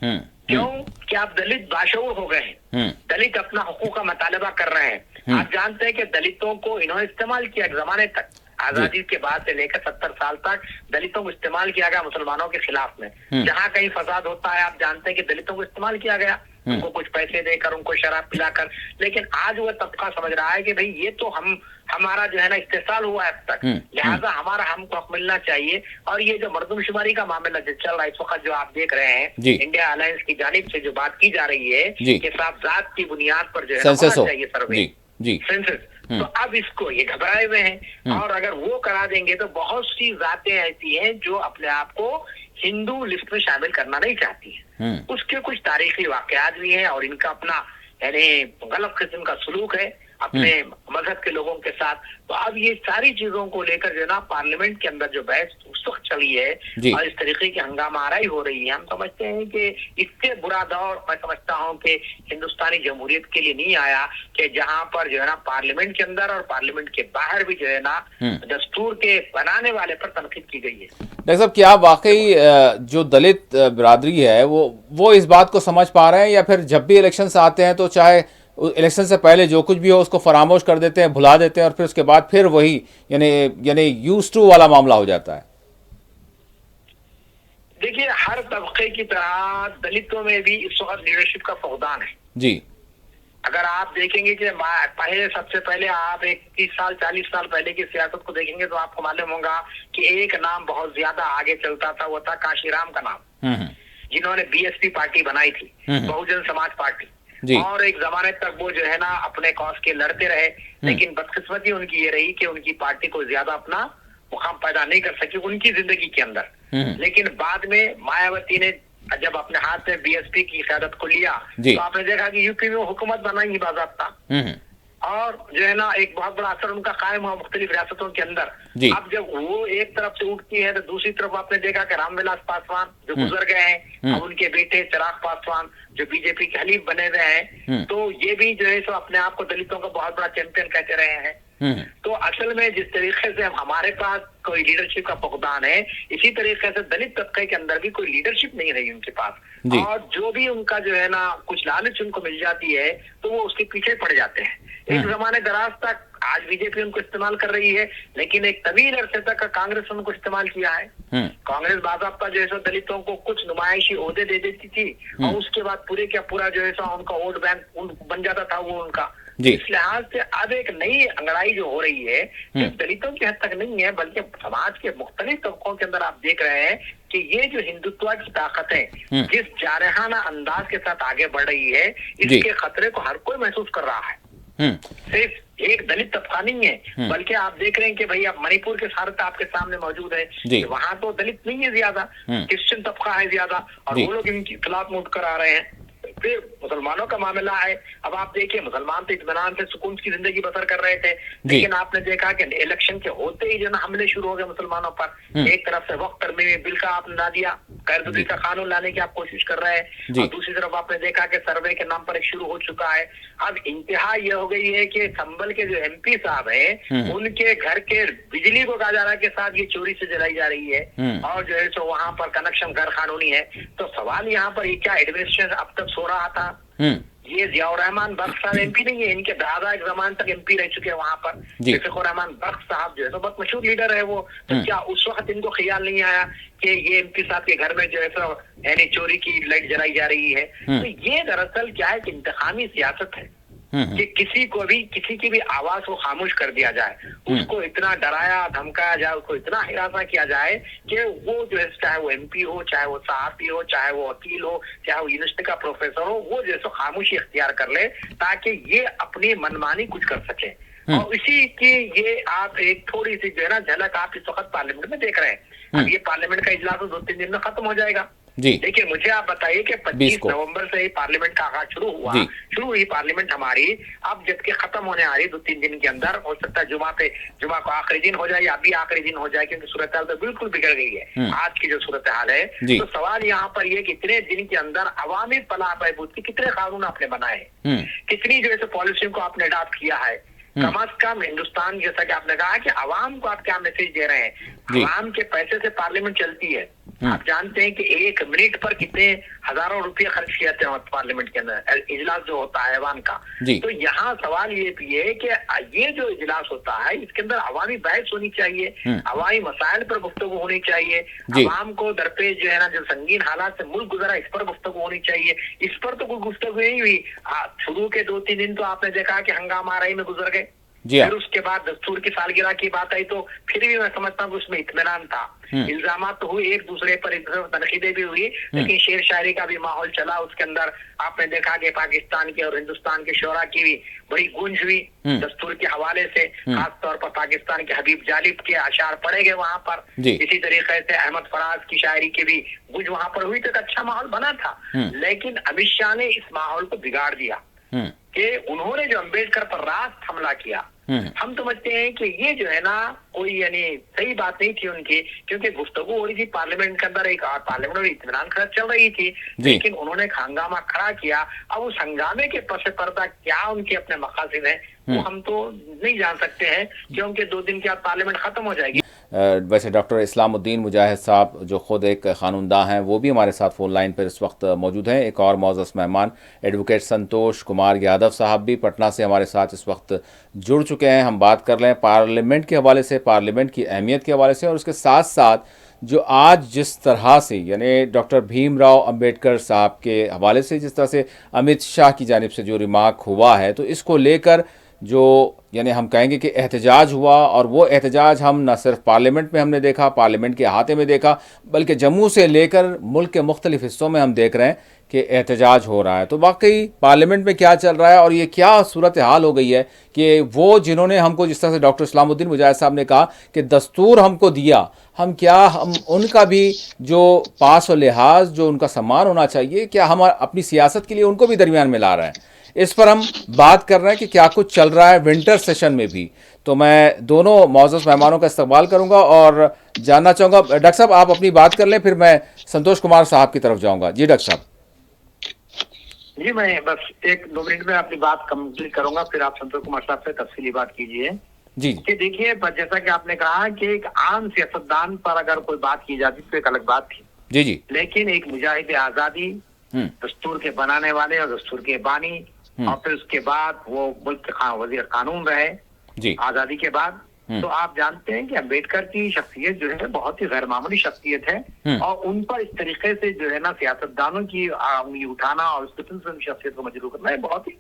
है। क्यों? कि आप दलित बाशऊर हो गए हैं, दलित अपना हकूक का मुतालबा कर रहे हैं। आप जानते हैं कि दलितों को इन्होंने इस्तेमाल किया जमाने तक, आजादी के बाद से लेकर 70 साल तक दलितों को इस्तेमाल किया गया मुसलमानों के खिलाफ में। जहाँ कहीं फसाद होता है आप जानते हैं कि दलितों को इस्तेमाल किया गया, उनको कुछ पैसे देकर, उनको शराब पिलाकर। लेकिन आज वह तबका समझ रहा है कि भाई ये तो हमारा जो है ना इस्तेसाल हुआ है अब तक, लिहाजा हमारा हमको हक मिलना चाहिए। और ये जो मर्दमशुमारी का मामला जो चल रहा है इस वक्त, जो आप देख रहे हैं इंडिया अलायंस की जानिब से जो बात की जा रही है कि साहब जात की बुनियाद पर जो है होना चाहिए सर्वे, सेंसस, तो अब इसको ये घबराए हुए हैं। और अगर वो करा देंगे तो बहुत सी जातें ऐसी हैं जो अपने आप को हिंदू लिस्ट में शामिल करना नहीं चाहती है। उसके कुछ तारीखी वाकयात भी हैं और इनका अपना यानी गलत किस्म का सलूक है अपने मजहब के लोगों के साथ। तो अब ये सारी चीजों को लेकर जो है ना पार्लियामेंट के अंदर जो बहस उस वक्त चली है और इस तरीके की हंगामाराई हो रही है, हम समझते हैं कि इससे बुरा दौर मैं समझता हूं कि हिंदुस्तानी जमहूरियत के लिए नहीं आया कि जहां पर जो है ना पार्लियामेंट के अंदर और पार्लियामेंट के बाहर भी जो है ना दस्तूर के बनाने वाले पर तनकीद की गई है। डॉक्टर साहब, क्या वाकई जो दलित बिरादरी है वो इस बात को समझ पा रहे हैं, या फिर जब भी इलेक्शन आते हैं तो चाहे इलेक्शन से पहले जो कुछ भी हो उसको फरामोश कर देते हैं, भुला देते हैं, और फिर उसके बाद फिर वही यानी यूज्ड टू वाला मामला हो जाता है? देखिए, हर तबके की तरह दलितों में भी इस वक्त लीडरशिप का फुकदान है जी। अगर आप देखेंगे कि पहले सबसे पहले आप 30 साल 40 साल पहले की सियासत को देखेंगे तो आपको मालूम होगा कि एक नाम बहुत ज्यादा आगे चलता था, वो था काशीराम का नाम, जिन्होंने बीएसपी पार्टी बनाई थी, बहुजन समाज पार्टी। और एक जमाने तक वो जो है ना अपने कॉज के लड़ते रहे, लेकिन बदकिस्मती उनकी ये रही कि उनकी पार्टी को ज्यादा अपना मुकाम पैदा नहीं कर सकी उनकी जिंदगी के अंदर। लेकिन बाद में मायावती ने जब अपने हाथ में बीएसपी की क़यादत को लिया तो आपने देखा कि यूपी में हुकूमत बनाई बाज़ाब्ता, और जो है ना एक बहुत बड़ा असर उनका कायम हुआ मुख्तलिफ रियासतों के अंदर। अब जब वो एक तरफ से उठती है तो दूसरी तरफ आपने देखा कि रामविलास पासवान जो गुजर गए हैं, अब उनके बेटे चिराग पासवान जो बीजेपी के हलीफ बने हुए हैं, तो ये भी जो है सो अपने आप को दलितों का बहुत बड़ा चैंपियन कहते रहे हैं। तो असल में जिस तरीके से हमारे पास कोई लीडरशिप का फुकदान है, इसी तरीके से दलित तबके के अंदर भी कोई लीडरशिप नहीं रही उनके पास, और जो भी उनका जो है ना कुछ लालच उनको मिल जाती है तो वो उसके पीछे पड़ जाते हैं। एक जमाने दराज तक, आज बीजेपी उनको इस्तेमाल कर रही है, लेकिन एक तवील अरसे तक कांग्रेस उनको इस्तेमाल किया है। कांग्रेस बाज़ाब्ता जो है सो दलितों को कुछ नुमाइशी ओहदे दे देती थी और उसके बाद पूरे क्या पूरा जो है सो उनका वोट बैंक बन जाता था वो उनका। इस लिहाज से अब एक नई अंगड़ाई जो हो रही है सिर्फ दलितों की हद तक नहीं है, बल्कि समाज के मुख्तलिफ तबकों के अंदर आप देख रहे हैं कि ये जो हिंदुत्व की ताकतें जिस जारहाना अंदाज के साथ आगे बढ़ रही है, इसके खतरे को हर कोई महसूस कर रहा है। सिर्फ एक दलित तबका नहीं है, बल्कि आप देख रहे हैं कि भाई अब मणिपुर के सारे आपके सामने मौजूद है, वहां तो दलित नहीं है ज्यादा, क्रिश्चियन तबका है ज्यादा, और वो लोग इनके खिलाफ उठ कर आ रहे हैं। फिर मुसलमानों का मामला है, अब आप देखिए मुसलमान तो इत्मीनान से सुकून की जिंदगी बसर कर रहे थे, लेकिन आपने देखा कि इलेक्शन के होते ही जो ना हमले शुरू हो गए मुसलमानों पर। एक तरफ से वक्त तरमीमी बिल का आपने ला दिया, गैरदुदी का कानून लाने की आप कोशिश कर रहे हैं, और दूसरी तरफ आपने देखा कि सर्वे के नाम पर एक शुरू हो चुका है। अब इंतहा ये हो गई है कि संभल के जो एमपी साहब हैं, उनके घर के बिजली को कहा जा रहा है कि साहब ये चोरी से जलाई जा रही है, और जो है सो वहां पर कनेक्शन गैर कानूनी है। तो सवाल यहाँ पर ये क्या एडमिनिस्ट्रेशन अब तक सो रहा था? ये जियाउर रहमान बख्श साहब एमपी नहीं है, इनके दादा एक जमान तक एमपी रह चुके हैं वहां पर। इफ्तिखार रहमान बख्श साहब जो है तो बहुत मशहूर लीडर है वो, तो क्या उस वक्त इनको ख्याल नहीं आया कि ये एमपी साहब के घर में जो है तो यानी चोरी की लाइट जलाई जा रही है? तो ये दरअसल क्या है कि इंतखामी सियासत है कि किसी को भी किसी की भी आवाज को खामोश कर दिया जाए, उसको इतना डराया धमकाया जाए, उसको इतना हिरासा किया जाए कि वो जो है चाहे वो एमपी हो, चाहे वो सहाफी हो, चाहे वो वकील हो, चाहे वो यूनिवर्सिटी का प्रोफेसर हो, वो जैसे खामोशी इख्तियार कर ले ताकि ये अपनी मनमानी कुछ कर सके। और इसी की ये आप एक थोड़ी सी जो है ना झलक आप इस वक्त पार्लियामेंट में देख रहे हैं। अब ये पार्लियामेंट का इजलास 2-3 दिन में खत्म हो जाएगा। लेकिन मुझे आप बताइए कि 25 नवंबर से ही पार्लियामेंट का आगाज शुरू हुई पार्लियामेंट हमारी, अब जबकि खत्म होने आ रही 2-3 दिन के अंदर, हो सकता है जुमा को आखिरी दिन हो जाए या अभी आखिरी दिन हो जाए, क्योंकि सूरत हाल तो बिल्कुल बिगड़ गई है आज की जो सूरत हाल है। तो सवाल यहाँ पर ये कि इतने दिन के अंदर अवामी फलाह बहबूद के कितने कानून आपने बनाए, कितनी जो है पॉलिसियों को आपने अडॉप्ट किया है। कम अज कम हिंदुस्तान, जैसा कि आपने कहा कि अवाम को आप क्या मैसेज दे रहे हैं? अवाम के पैसे से पार्लियामेंट चलती है। आप जानते हैं कि 1 मिनट पर कितने हजारों रुपये खर्च किए जाते हैं पार्लियामेंट के अंदर इजलास जो होता है ऐवान का। तो यहाँ सवाल ये भी है कि ये जो इजलास होता है इसके अंदर अवामी बहस होनी चाहिए, अवामी मसाइल पर गुफ्तगू होनी चाहिए, अवाम को दरपेश जो है ना जो संगीन हालात से मुल्क गुजरा इस पर गुफ्तगू होनी चाहिए। इस पर तो कोई गुफ्तगू नहीं हुई। शुरू के 2-3 दिन तो आपने देखा कि हंगामा आराई में गुजर गए, फिर उसके बाद दस्तूर की सालगिरह की बात आई तो फिर भी मैं समझता हूँ उसमें इत्मीनान था। इल्जामात तो हुए एक दूसरे पर, तनकीदें भी हुई, लेकिन शेर शायरी का भी माहौल चला उसके अंदर। आपने देखा कि पाकिस्तान के और हिंदुस्तान के शोरा की भी बड़ी गूंज हुई दस्तूर के हवाले से, खासतौर पर पाकिस्तान के हबीब जालिब के अशार पढ़े गए वहां पर। इसी तरीके से अहमद फराज की शायरी की भी गूंज वहां पर हुई, तो एक अच्छा माहौल बना था। लेकिन अमित शाह ने इस माहौल को बिगाड़ दिया कि उन्होंने जो अंबेडकर पर रास्त हमला किया, हम समझते हैं कि ये जो है ना कोई यानी सही बात नहीं थी उनकी, क्योंकि गुफ्तगू हो रही थी पार्लियामेंट के अंदर, एक पार्लियामेंट में इत्मीनान खर्च चल रही थी, लेकिन उन्होंने हंगामा खड़ा किया। अब उस हंगामे के पस पर्दा क्या उनके अपने मकासद हैं वो हम तो नहीं जान सकते हैं, क्योंकि 2 दिन के बाद पार्लियामेंट खत्म हो जाएगी। वैसे डॉक्टर इस्लामुद्दीन मुजाहिद साहब जो ख़ुद एक क़ानूनदा हैं वो भी हमारे साथ फ़ोन लाइन पर इस वक्त मौजूद हैं। एक और मौजूद मेहमान एडवोकेट संतोष कुमार यादव साहब भी पटना से हमारे साथ इस वक्त जुड़ चुके हैं। हम बात कर रहे हैं पार्लियामेंट के हवाले से, पार्लियामेंट की अहमियत के हवाले से, और उसके साथ साथ जो आज जिस तरह से यानी डॉक्टर भीमराव अंबेडकर साहब के हवाले से जिस तरह से अमित शाह की जानिब से जो रिमार्क हुआ है, तो इसको लेकर जो यानी हम कहेंगे कि एहतजाज हुआ, और वो एहतजाज हम न सिर्फ पार्लियामेंट में हमने देखा, पार्लियामेंट के अहाते में देखा, बल्कि जम्मू से लेकर मुल्क के मुख्तलिफ हिस्सों में हम देख रहे हैं कि एहतजाज हो रहा है। तो वाकई पार्लियामेंट में क्या चल रहा है और ये क्या सूरत हाल हो गई है कि वो जिन्होंने हमको, जिस तरह से डॉक्टर इस्लामुद्दीन मुजाहिद साहब ने कहा कि दस्तूर हमको दिया, हम उनका भी जो पास और लिहाज, जो उनका सम्मान होना चाहिए, क्या हम अपनी सियासत के लिए उनको भी दरमियान में ला रहे हैं? इस पर हम बात कर रहे हैं कि क्या कुछ चल रहा है विंटर सेशन में भी। तो मैं दोनों मौजूद मेहमानों का इस्तकबाल करूंगा और जानना चाहूँगा, डॉक्टर साहब आप अपनी बात कर लें, फिर मैं संतोष कुमार साहब की तरफ जाऊँगा। जी डॉक्टर साहब। जी मैं बस 1-2 मिनट में अपनी बात कंप्लीट करूंगा, फिर आप संतोष कुमार साहब से तफसीली बात कीजिए। जी कि देखिए, जैसा कि आपने कहा कि एक आम सियासतदान पर अगर कोई बात की जाती तो एक अलग बात थी, जी जी, लेकिन एक मुजाहिद आजादी, दस्तूर के बनाने वाले और दस्तूर के बानी, और फिर उसके बाद वो मुल्क के वजीर कानून रहे जी आजादी के बाद, तो आप जानते हैं कि अम्बेडकर की शख्सियत जो है बहुत ही गैर मामूली शख्सियत है, और उन पर इस तरीके से जो है ना सियासतदानों की उंगली उठाना और उसकी शख्सियत को मजरूह करना है बहुत ही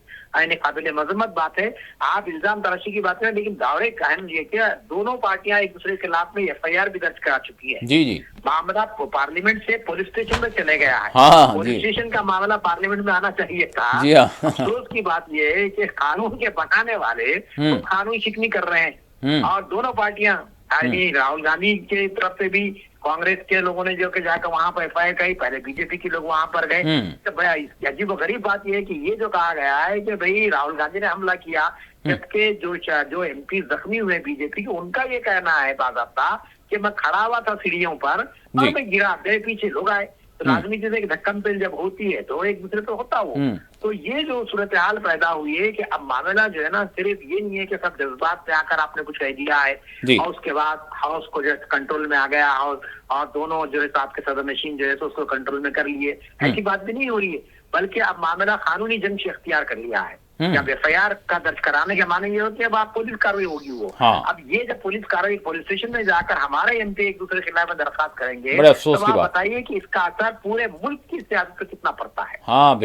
काबिल मजम्मत बात है। आप इल्जाम तराशी की बात करें, लेकिन दावरे कायम ये कि दोनों पार्टियां एक दूसरे के खिलाफ में FIR भी दर्ज करा चुकी है। जी जी, मामला पार्लियामेंट से पुलिस स्टेशन में चले गया है। हाँ, पुलिस स्टेशन का मामला पार्लियामेंट में आना चाहिए था। जी हाँ। अफसोस की बात यह है कि कानून के बनाने वाले तो कानून शिकनी कर रहे हैं, और दोनों पार्टियां, राहुल गांधी की तरफ से भी कांग्रेस के लोगों ने जो कि जाकर वहां पर FIR कही, पहले बीजेपी के लोग वहां पर गए। तो भाई अजीब और गरीब बात यह है कि ये जो कहा गया है कि भाई राहुल गांधी ने हमला किया, जबकि जो MP जख्मी हुए बीजेपी के, उनका ये कहना है बाज़ाब्ता कि मैं खड़ा हुआ था सीढ़ियों पर और मैं गिरा, मेरे पीछे लोग आए। तो राजनीति में एक धक्कम पेल जब होती है तो एक दूसरे पे होता हो। तो ये जो सूरत हाल पैदा हुई है कि अब मामला जो है ना सिर्फ ये नहीं है कि सब जज्बात पे आकर आपने कुछ कह दिया है और उसके बाद हाउस को जो कंट्रोल में आ गया, हाउस और दोनों जो है आपके सदर नशीन जो है तो उसको कंट्रोल में कर लिए, ऐसी बात भी नहीं हो रही है, बल्कि अब मामला कानूनी जंग से इख्तियार कर लिया है। जब FIR का दर्ज कराने के माने ये होती है अब आप पुलिस कार्रवाई होगी वो। अब ये जब पुलिस कार्रवाई पुलिस स्टेशन में जाकर हमारे MP एक दूसरे के खिलाफ दरखास्त करेंगे, तो आप बताइए कि इसका असर पूरे मुल्क की सियासत पर कितना पड़ता है।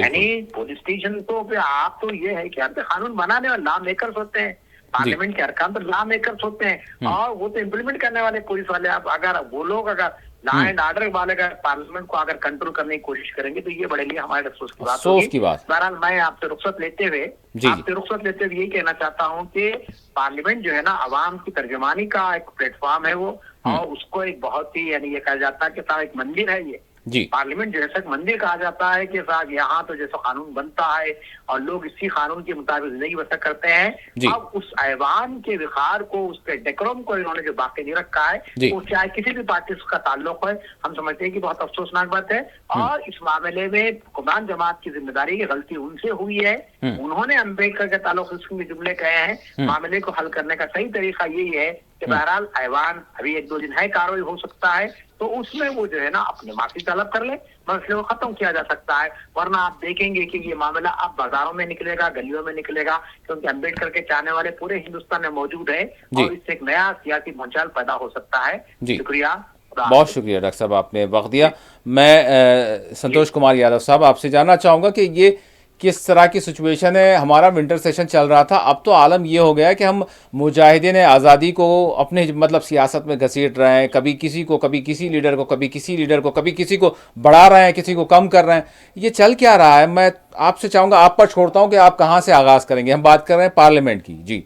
यानी पुलिस स्टेशन तो आप तो ये है कि आप कानून बनाने वाले लॉ मेकर्स होते हैं, पार्लियामेंट के अरकान पर लॉ मेकर्स होते हैं, और वो तो इम्प्लीमेंट करने वाले पुलिस वाले। आप अगर वो लोग अगर लॉ एंड ऑर्डर वाले अगर पार्लियामेंट को अगर कंट्रोल करने की कोशिश करेंगे तो ये बड़े लिए हमारे अफसोस की बात। बहरहाल मैं आपसे रुख्सत लेते हुए यही कहना चाहता हूँ कि पार्लियामेंट जो है ना अवाम की तर्जुमानी का एक प्लेटफॉर्म है वो, और उसको एक बहुत ही यानी ये कहा जाता है कि साहब एक मंदिर है ये पार्लियामेंट, जैसा मंदिर कहा जाता है कि साहब यहाँ तो जैसा कानून बनता है और लोग इसी कानून के मुताबिक जिंदगी बसर करते हैं। अब उस ऐवान के विखार को, उसके डेकोरम को इन्होंने जो बाकी नहीं रखा है, वो चाहे किसी भी पार्टी से उसका ताल्लुक है, हम समझते हैं कि बहुत अफसोसनाक बात है। और इस मामले में हुक्मरान जमात की जिम्मेदारी की गलती उनसे हुई है, उन्होंने अम्बेडकर के ताल्लुक में जुमले कहे हैं। मामले को हल करने का सही तरीका यही है कि बहरहाल ऐवान अभी 1-2 दिन है कार्रवाई हो सकता है, तो उसमें वो जो है ना अपने माफी तलब कर ले, मसले को खत्म किया जा सकता है। वरना आप देखेंगे कि ये मामला अब बाजारों में निकलेगा, गलियों में निकलेगा, क्योंकि अम्बेडकर के चाहने वाले पूरे हिंदुस्तान में मौजूद है और इससे एक नया सियासी भूचाल पैदा हो सकता है। शुक्रिया, बहुत शुक्रिया डॉक्टर साहब, आपने वक्त दिया। मैं संतोष कुमार यादव साहब आपसे जानना चाहूँगा कि ये किस तरह की सिचुएशन है। हमारा विंटर सेशन चल रहा था, अब तो आलम ये हो गया है कि हम मुजाहिदीन आज़ादी को अपने मतलब सियासत में घसीट रहे हैं, कभी किसी को, कभी किसी लीडर को, कभी किसी लीडर को, कभी किसी को बढ़ा रहे हैं, किसी को कम कर रहे हैं। ये चल क्या रहा है? मैं आपसे चाहूँगा, आप पर छोड़ता हूँ कि आप कहाँ से आगाज़ करेंगे। हम बात कर रहे हैं पार्लियामेंट की। जी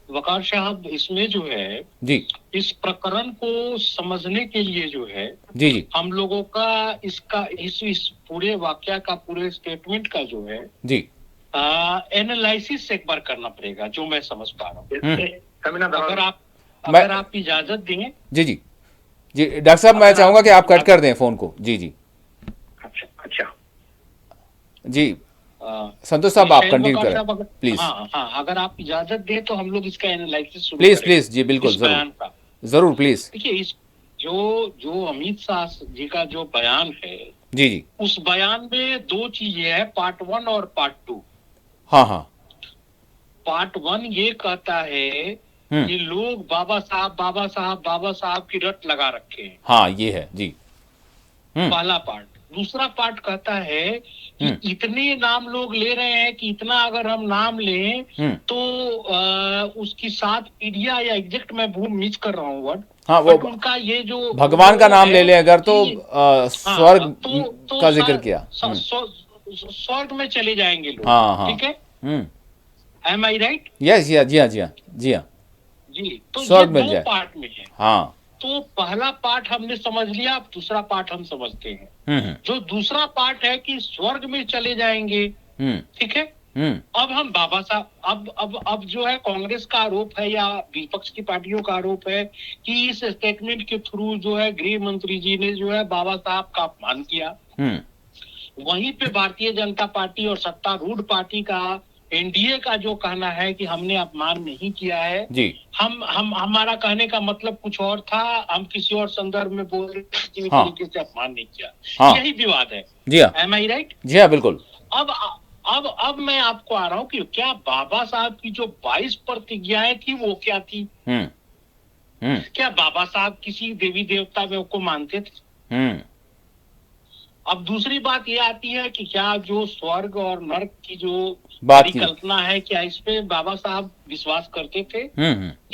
वकार साहब, इसमें जो है जी इस प्रकरण को समझने के लिए जो है जी जी हम लोगों का इसका इस पूरे वाकया का, पूरे स्टेटमेंट का जो है जी एनालिसिस एक बार करना पड़ेगा, जो मैं समझ पा रहा हूँ। मैं अगर आप इजाजत दें। जी जी जी डॉक्टर साहब, मैं चाहूंगा कि आप कट कर दें फोन को। जी जी अच्छा जी संतोष साहब, आप शहर कंटिन्यू वकार करें साहब, प्लीज। हाँ हाँ, अगर आप इजाजत दें तो हम लोग इसका एनालिसिस शुरू प्लीज करेंगे, प्लीज जी बिल्कुल, इस बयान जरूर का। जरूर प्लीज। देखिए, इस जो अमित शाह जी का जो बयान है, जी जी उस बयान में दो चीजें हैं, पार्ट 1 और पार्ट 2। हाँ हाँ पार्ट 1 ये कहता है कि लोग बाबा साहब की रट लगा रखे हैं। हाँ ये है जी। पहला पार्ट। दूसरा पार्ट कहता है कि इतने नाम लोग ले रहे हैं कि इतना अगर हम नाम लें तो उसकी साथ पीडिया या एग्जैक्ट मैं मिस कर रहा हूँ वर्ड। हाँ, वो उनका ये जो भगवान का नाम ले लें अगर तो स्वर्ग तो का जिक्र किया। स्वर्ग में चले जाएंगे लोग। हाँ हाँ ठीक है, एम आई राइट? यस जी हाँ जी हाँ जी हाँ जी हाँ जी। तो स्वर्ग ये मिल जाए। दो पार्ट में है। हाँ तो पहला पार्ट हमने समझ लिया, अब दूसरा पार्ट हम समझते हैं। जो दूसरा पार्ट है कि स्वर्ग में चले जाएंगे, ठीक है। अब हम बाबा साहब, अब जो है कांग्रेस का आरोप है या विपक्ष की पार्टियों का आरोप है कि इस स्टेटमेंट के थ्रू जो है गृह मंत्री जी ने जो है बाबा साहब का अपमान किया। वहीं पे भारतीय जनता पार्टी और सत्तारूढ़ पार्टी का, एनडीए का जो कहना है कि हमने अपमान नहीं किया है जी। हम हमारा कहने का मतलब कुछ और था, हम किसी और संदर्भ में बोल रहे, किसी हाँ। तरीके से अपमान नहीं किया। हाँ। यही विवाद है। जी हाँ एम आई राइट? जी हाँ बिल्कुल। अब मैं आपको आ रहा हूँ कि क्या बाबा साहब की जो 22 प्रतिज्ञाएं थी वो क्या थी? क्या बाबा साहब किसी देवी देवता में को मानते थे? अब दूसरी बात ये आती है कि क्या जो स्वर्ग और नर्क की जो परिकल्पना है, क्या इस पे बाबा साहब विश्वास करते थे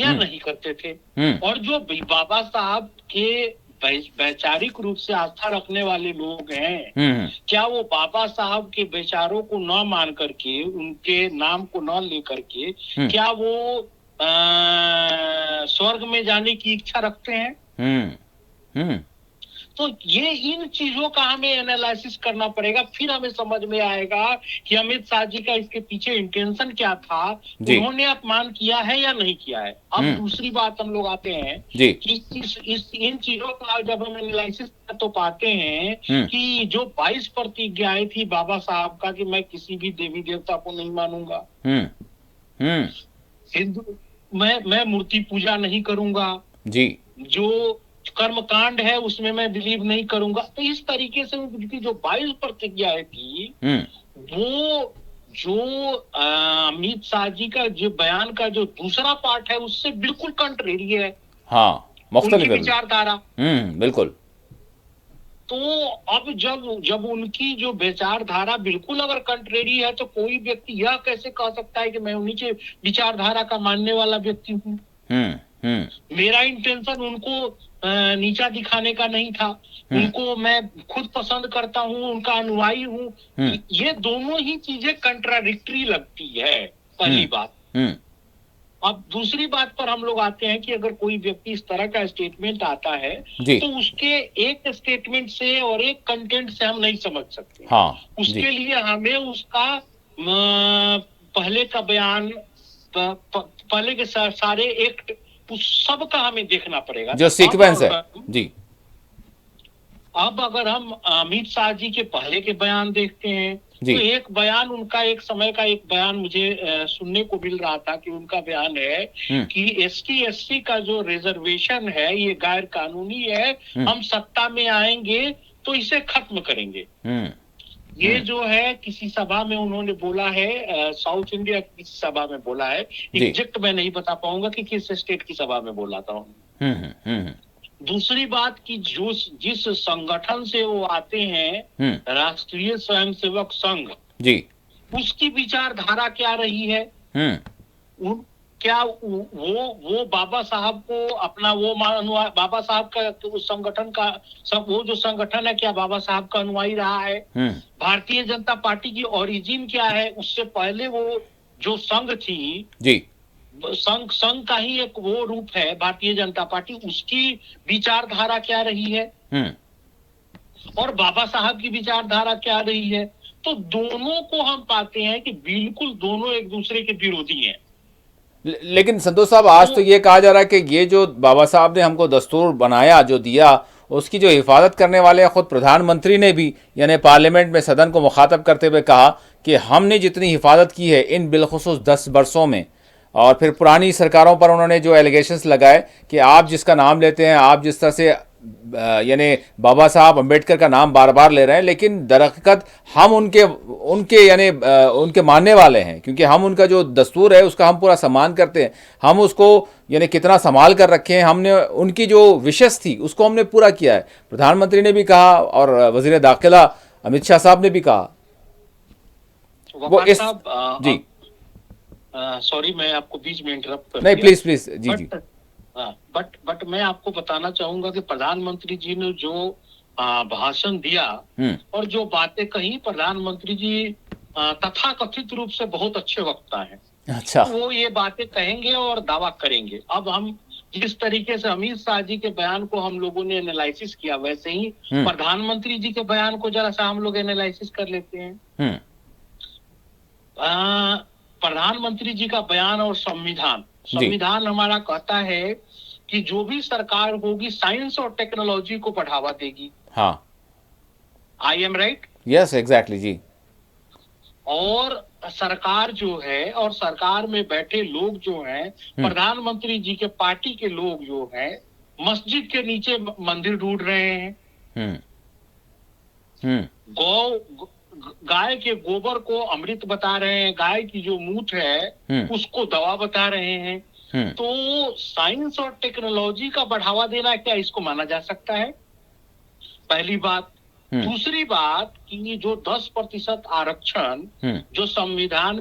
या नहीं करते थे? और जो बाबा साहब के वैचारिक रूप से आस्था रखने वाले लोग हैं, क्या वो बाबा साहब के विचारों को न मान करके, उनके नाम को न लेकर के, क्या वो स्वर्ग में जाने की इच्छा रखते हैं? तो ये इन चीजों का हमें एनालिसिस करना पड़ेगा, फिर हमें समझ में आएगा कि अमित शाह जी का इसके पीछे इंटेंशन क्या था, उन्होंने अपमान किया है या नहीं किया है। अब दूसरी बात हम लोग आते हैं कि इन चीजों का जब हम एनालिसिस तो पाते हैं कि जो 22 प्रतिज्ञाएं थी बाबा साहब का कि मैं किसी भी देवी देवता को नहीं मानूंगा, हिंदू मैं मूर्ति पूजा नहीं करूंगा जी, जो कर्म कांड है उसमें मैं बिलीव नहीं करूंगा। तो इस तरीके से उनकी जो 22 प्रतिज्ञाएं थी, वो जो अमित शाह जी का जो बयान का जो दूसरा पार्ट है उससे बिल्कुल कंट्रेरी है। हाँ, उनकी विचारधारा बिल्कुल। तो अब जब उनकी जो विचारधारा बिल्कुल अगर कंट्रेरी है तो कोई व्यक्ति यह कैसे कह सकता है कि मैं उन्हीं के विचारधारा का मानने वाला व्यक्ति हूँ? मेरा इंटेंशन उनको नीचा दिखाने का नहीं था, उनको मैं खुद पसंद करता हूँ, उनका अनुयायी हूँ। ये दोनों ही चीजें कंट्राडिक्टरी लगती है, पहली बात। अब दूसरी बात पर हम लोग आते हैं कि अगर कोई व्यक्ति इस तरह का स्टेटमेंट आता है तो उसके एक स्टेटमेंट से और एक कंटेंट से हम नहीं समझ सकते। हाँ, उसके लिए हमें उसका पहले का बयान, पहले के सारे एक्ट, उस सब का हमें देखना पड़ेगा, जो सीक्वेंस है जी। अब अगर हम अमित शाह जी के पहले के बयान देखते हैं तो एक बयान उनका, एक समय का एक बयान मुझे सुनने को मिल रहा था कि उनका बयान है कि ST/SC का जो रिजर्वेशन है ये गैर कानूनी है, हम सत्ता में आएंगे तो इसे खत्म करेंगे। ये जो है किसी सभा में उन्होंने बोला है, साउथ इंडिया की किसी सभा में बोला है, एग्जैक्ट मैं नहीं बता पाऊंगा कि किस स्टेट की सभा में बोला था उन्होंने। दूसरी बात कि जिस संगठन से वो आते हैं, राष्ट्रीय स्वयंसेवक संघ जी, उसकी विचारधारा क्या रही है? क्या वो बाबा साहब को अपना बाबा साहब का उस संगठन का वो जो संगठन है क्या बाबा साहब का अनुयायी रहा है? भारतीय जनता पार्टी की ओरिजिन क्या है? उससे पहले वो जो संघ थी जी, संघ का ही एक वो रूप है भारतीय जनता पार्टी, उसकी विचारधारा क्या रही है और बाबा साहब की विचारधारा क्या रही है, तो दोनों को हम पाते हैं कि बिल्कुल दोनों एक दूसरे के विरोधी हैं। लेकिन संतोष साहब, आज तो ये कहा जा रहा है कि ये जो बाबा साहब ने हमको दस्तूर बनाया, जो दिया, उसकी जो हिफाजत करने वाले खुद प्रधानमंत्री ने भी, यानी पार्लियामेंट में सदन को मुखातब करते हुए कहा कि हमने जितनी हिफाजत की है इन बिलखुसूस 10 बरसों में, और फिर पुरानी सरकारों पर उन्होंने जो एलिगेशंस लगाए कि आप जिसका नाम लेते हैं, आप जिस तरह से यानी बाबा साहब अम्बेडकर का नाम बार बार ले रहे हैं, लेकिन दरअसल हम उनके यानी उनके मानने वाले हैं, क्योंकि हम उनका जो दस्तूर है उसका हम पूरा सम्मान करते हैं, हम उसको यानी कितना संभाल कर रखे हैं, हमने उनकी जो विशेष थी उसको हमने पूरा किया है। प्रधानमंत्री ने भी कहा और वजीर दाखिला अमित शाह साहब ने भी कहा। वो इस जी सॉरी, मैं आपको बीच में इंटरप्ट कर नहीं, प्लीज जी जी। बट मैं आपको बताना चाहूंगा कि प्रधानमंत्री जी ने जो भाषण दिया और जो बातें कही, प्रधानमंत्री जी तथाकथित रूप से बहुत अच्छे वक्ता हैं। अच्छा, वो ये बातें कहेंगे और दावा करेंगे। अब हम जिस तरीके से अमित शाह जी के बयान को हम लोगों ने एनालिसिस किया, वैसे ही प्रधानमंत्री जी के बयान को जरा सा हम लोग एनालिसिस कर लेते हैं। प्रधानमंत्री जी का बयान और संविधान हमारा कहता है कि जो भी सरकार होगी साइंस और टेक्नोलॉजी को बढ़ावा देगी। हाँ, I am right? Yes, exactly जी। और सरकार जो है और सरकार में बैठे लोग जो हैं, प्रधानमंत्री जी के पार्टी के लोग जो हैं, मस्जिद के नीचे मंदिर ढूंढ रहे हैं। गाय के गोबर को अमृत बता रहे हैं, गाय की जो मूत्र है उसको दवा बता रहे हैं। तो साइंस और टेक्नोलॉजी का बढ़ावा देना, क्या इसको माना जा सकता है? पहली बात। दूसरी बात कि जो 10% आरक्षण जो संविधान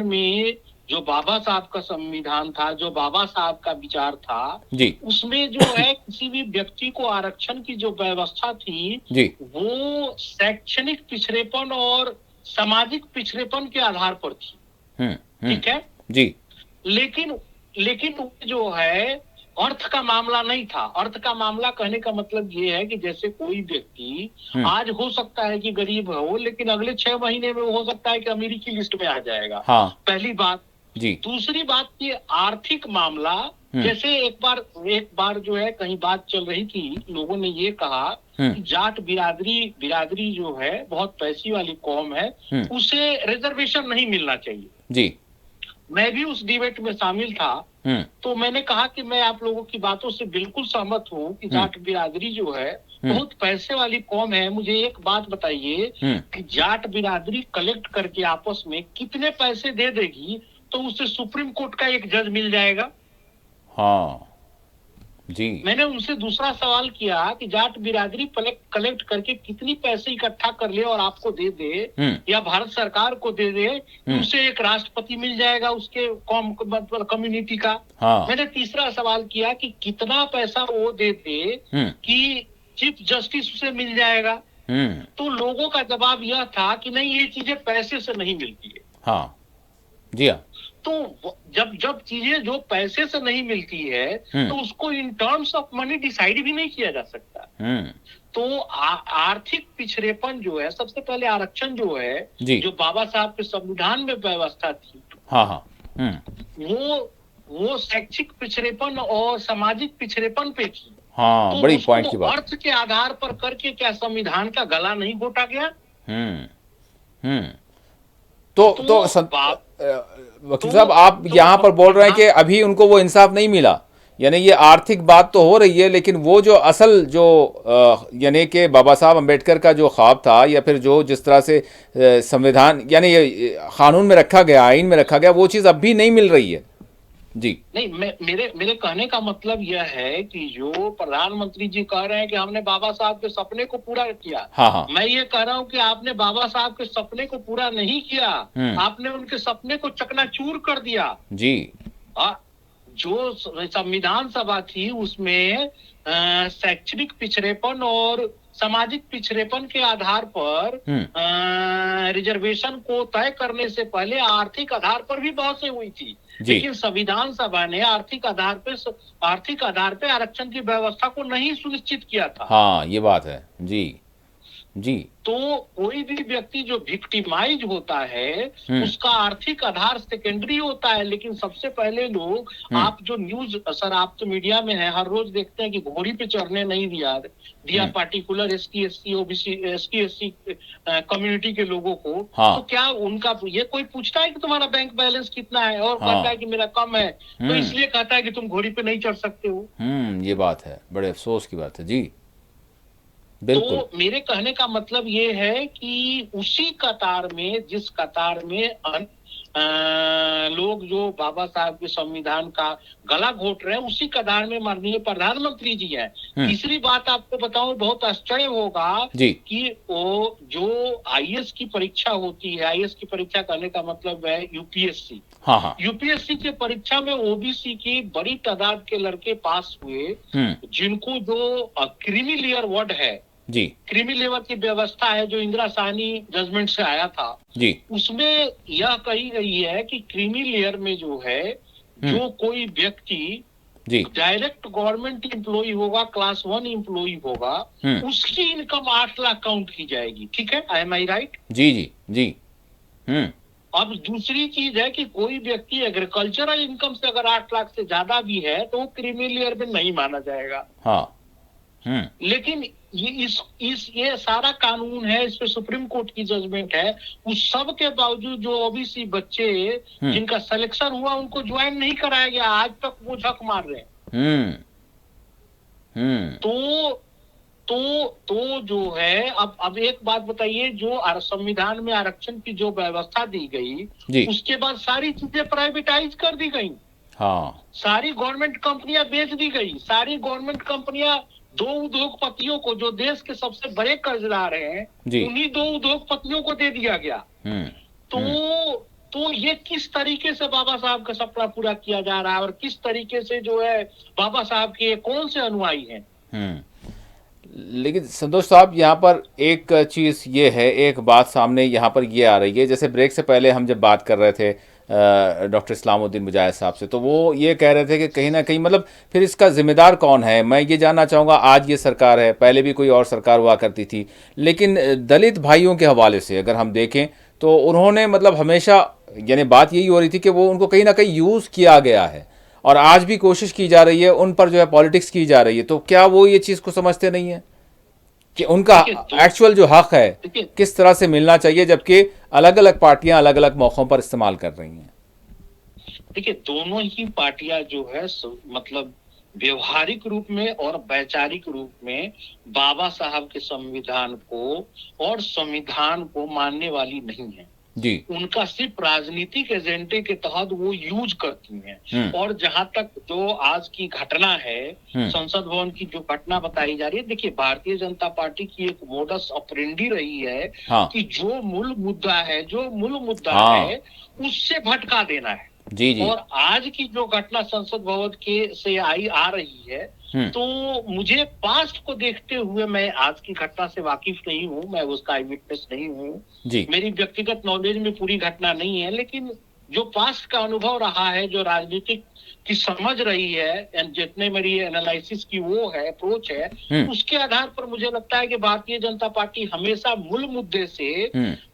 में जो बाबा साहब का संविधान था, जो बाबा साहब का विचार था जी, उसमें जो है किसी भी व्यक्ति को आरक्षण की जो व्यवस्था थी जी, वो शैक्षणिक पिछड़ेपन और सामाजिक पिछड़ेपन के आधार पर थी। ठीक है जी। लेकिन जो है अर्थ का मामला नहीं था। अर्थ का मामला कहने का मतलब ये है कि जैसे कोई व्यक्ति आज हो सकता है कि गरीब हो, लेकिन अगले 6 महीने में हो सकता है कि अमीरी की लिस्ट में आ जाएगा। हाँ। पहली बात जी। दूसरी बात ये आर्थिक मामला, जैसे एक बार जो है कहीं बात चल रही थी, लोगों ने ये कहा कि जाट बिरादरी जो है बहुत पैसी वाली कौम है, उसे रिजर्वेशन नहीं मिलना चाहिए। जी, मैं भी उस डिबेट में शामिल था। तो मैंने कहा कि मैं आप लोगों की बातों से बिल्कुल सहमत हूँ कि जाट बिरादरी जो है बहुत पैसे वाली कौम है। मुझे एक बात बताइए कि जाट बिरादरी कलेक्ट करके आपस में कितने पैसे दे देगी तो उसे सुप्रीम कोर्ट का एक जज मिल जाएगा? हाँ जी। मैंने उनसे दूसरा सवाल किया कि जाट बिरादरी कलेक्ट करके कितनी पैसे इकट्ठा कर ले और आपको दे दे या भारत सरकार को दे दे, उसे एक राष्ट्रपति मिल जाएगा उसके कम्युनिटी का। हाँ। मैंने तीसरा सवाल किया कि कितना पैसा वो दे दे कि चीफ जस्टिस उसे मिल जाएगा। तो लोगों का जवाब यह था कि नहीं, ये चीजें पैसे से नहीं मिलती है। हाँ जी। हाँ, तो जब चीजें जो पैसे से नहीं मिलती है तो उसको in terms of money decide भी नहीं किया जा सकता। तो आर्थिक पिछड़ेपन जो है, सबसे पहले आरक्षण जो है जो बाबा साहब के संविधान में व्यवस्था थी, वो शैक्षिक पिछड़ेपन और सामाजिक पिछड़ेपन पे थी। हाँ, तो बड़ी पॉइंट की बात। अर्थ के आधार पर करके क्या संविधान का गला नहीं घोटा गया? तो वकील साहब, आप यहाँ पर बोल रहे हैं कि अभी उनको वो इंसाफ नहीं मिला, यानी ये आर्थिक बात तो हो रही है, लेकिन वो जो असल जो यानी कि बाबा साहब अम्बेडकर का जो ख्वाब था, या फिर जो जिस तरह से संविधान यानी ये कानून में रखा गया, आइन में रखा गया, वो चीज़ अब भी नहीं मिल रही है। जी नहीं, मेरे कहने का मतलब यह है कि जो प्रधानमंत्री जी कह रहे हैं कि हमने बाबा साहब के सपने को पूरा किया। हाँ। मैं ये कह रहा हूँ कि आपने बाबा साहब के सपने को पूरा नहीं किया, आपने उनके सपने को चकनाचूर कर दिया। जी। जो संविधान सभा थी उसमें शैक्षणिक पिछड़ेपन और सामाजिक पिछड़ेपन के आधार पर रिजर्वेशन को तय करने से पहले आर्थिक आधार पर भी बहसें हुई थी, लेकिन संविधान सभा ने आर्थिक आधार पे आरक्षण की व्यवस्था को नहीं सुनिश्चित किया था। हाँ, ये बात है जी जी। तो कोई भी व्यक्ति जो विक्टिमाइज होता है उसका आर्थिक आधार सेकेंडरी होता है, लेकिन सबसे पहले लोग, आप जो न्यूज सर आप तो मीडिया में है, हर रोज देखते हैं कि घोड़ी पे चढ़ने नहीं दिया particular ST SC OBC ST community के लोगों को। हाँ। तो क्या उनका ये कोई पूछता है कि तुम्हारा बैंक बैलेंस कितना है और कहता है कि मेरा कम है, तो इसलिए कहता है कि तुम घोड़ी पे नहीं चढ़ सकते हो। ये बात है, बड़े अफसोस की बात है जी, बिल्कुल। तो मेरे कहने का मतलब ये है कि उसी कतार में, जिस कतार में लोग जो बाबा साहब के संविधान का गला घोट रहे हैं, उसी कतार में माननीय प्रधानमंत्री जी हैं। तीसरी बात आपको बताऊं, बहुत आश्चर्य होगा कि वो जो आईएएस की परीक्षा होती है, आईएएस की परीक्षा करने का मतलब है यूपीएससी। हाँ। यूपीएससी की परीक्षा में ओबीसी की बड़ी तादाद के लड़के पास हुए, जिनको जो क्रीमी लेयर वर्ड है जी, क्रीमी लेवर की व्यवस्था है जो इंदिरा साहनी जजमेंट से आया था जी, उसमें यह कही गई है कि क्रीमी लेयर में जो है, जो कोई व्यक्ति जी डायरेक्ट गवर्नमेंट एम्प्लॉय होगा, क्लास 1 एम्प्लॉय होगा, उसकी इनकम 8 लाख काउंट की जाएगी। ठीक है, आई एम आई राइट? जी जी जी। अब दूसरी चीज है कि कोई व्यक्ति एग्रीकल्चरल इनकम से अगर 8 लाख से ज्यादा भी है तो वो क्रीमी लेयर में नहीं माना जाएगा। हाँ। लेकिन ये सारा कानून है, इस पे सुप्रीम कोर्ट की जजमेंट है, उस सब के बावजूद जो ओबीसी बच्चे जिनका सिलेक्शन हुआ उनको ज्वाइन नहीं कराया गया, आज तक वो झक मार रहे हैं। तो जो है, अब एक बात बताइए, जो संविधान में आरक्षण की जो व्यवस्था दी गई उसके बाद सारी चीजें प्राइवेटाइज कर दी गई। हाँ। सारी गवर्नमेंट कंपनियां बेच दी गई, सारी गवर्नमेंट कंपनियां दो उद्योगपतियों को, जो देश के सबसे बड़े कर्जदार हैं, उन्हीं दो उद्योगपतियों को दे दिया गया। तो ये किस तरीके से बाबा साहब का सपना पूरा किया जा रहा है, और किस तरीके से जो है बाबा साहब के कौन से अनुयायी हैं? लेकिन संतोष साहब, यहाँ पर एक चीज ये है, एक बात सामने यहाँ पर ये आ रही है, जैसे ब्रेक से पहले हम जब बात कर रहे थे डॉक्टर इस्लामुद्दीन मुजाहिद साहब से, तो वो ये कह रहे थे कि कहीं ना कहीं मतलब फिर इसका जिम्मेदार कौन है। मैं ये जानना चाहूँगा, आज ये सरकार है, पहले भी कोई और सरकार हुआ करती थी, लेकिन दलित भाइयों के हवाले से अगर हम देखें तो उन्होंने मतलब हमेशा, यानी बात यही हो रही थी कि वो उनको कहीं ना कहीं यूज़ किया गया है, और आज भी कोशिश की जा रही है, उन पर जो है पॉलिटिक्स की जा रही है। तो क्या वो ये चीज़ को समझते नहीं है कि उनका एक्चुअल जो हक है किस तरह से मिलना चाहिए, जबकि अलग अलग पार्टियां अलग अलग मौकों पर इस्तेमाल कर रही हैं? देखिए, दोनों ही पार्टियां जो है मतलब व्यवहारिक रूप में और वैचारिक रूप में बाबा साहब के संविधान को और संविधान को मानने वाली नहीं है जी। उनका सिर्फ राजनीतिक एजेंडे के तहत वो यूज करती हैं। और जहां तक जो आज की घटना है, संसद भवन की जो घटना बताई जा रही है, देखिए भारतीय जनता पार्टी की एक मोडस ऑपरेंडी रही है कि जो मूल मुद्दा है है उससे भटका देना है। जी। और आज की जो घटना संसद भवन के से आ रही है, तो मुझे पास्ट को देखते हुए, मैं आज की घटना से वाकिफ नहीं हूँ, मैं उसका आई विटनेस नहीं हूँ, मेरी व्यक्तिगत नॉलेज में पूरी घटना नहीं है, लेकिन जो पास्ट का अनुभव रहा है, जो राजनीतिक की समझ रही है, जितने मेरी एनालिसिस की वो है, अप्रोच है, उसके आधार पर मुझे लगता है कि भारतीय जनता पार्टी हमेशा मूल मुद्दे से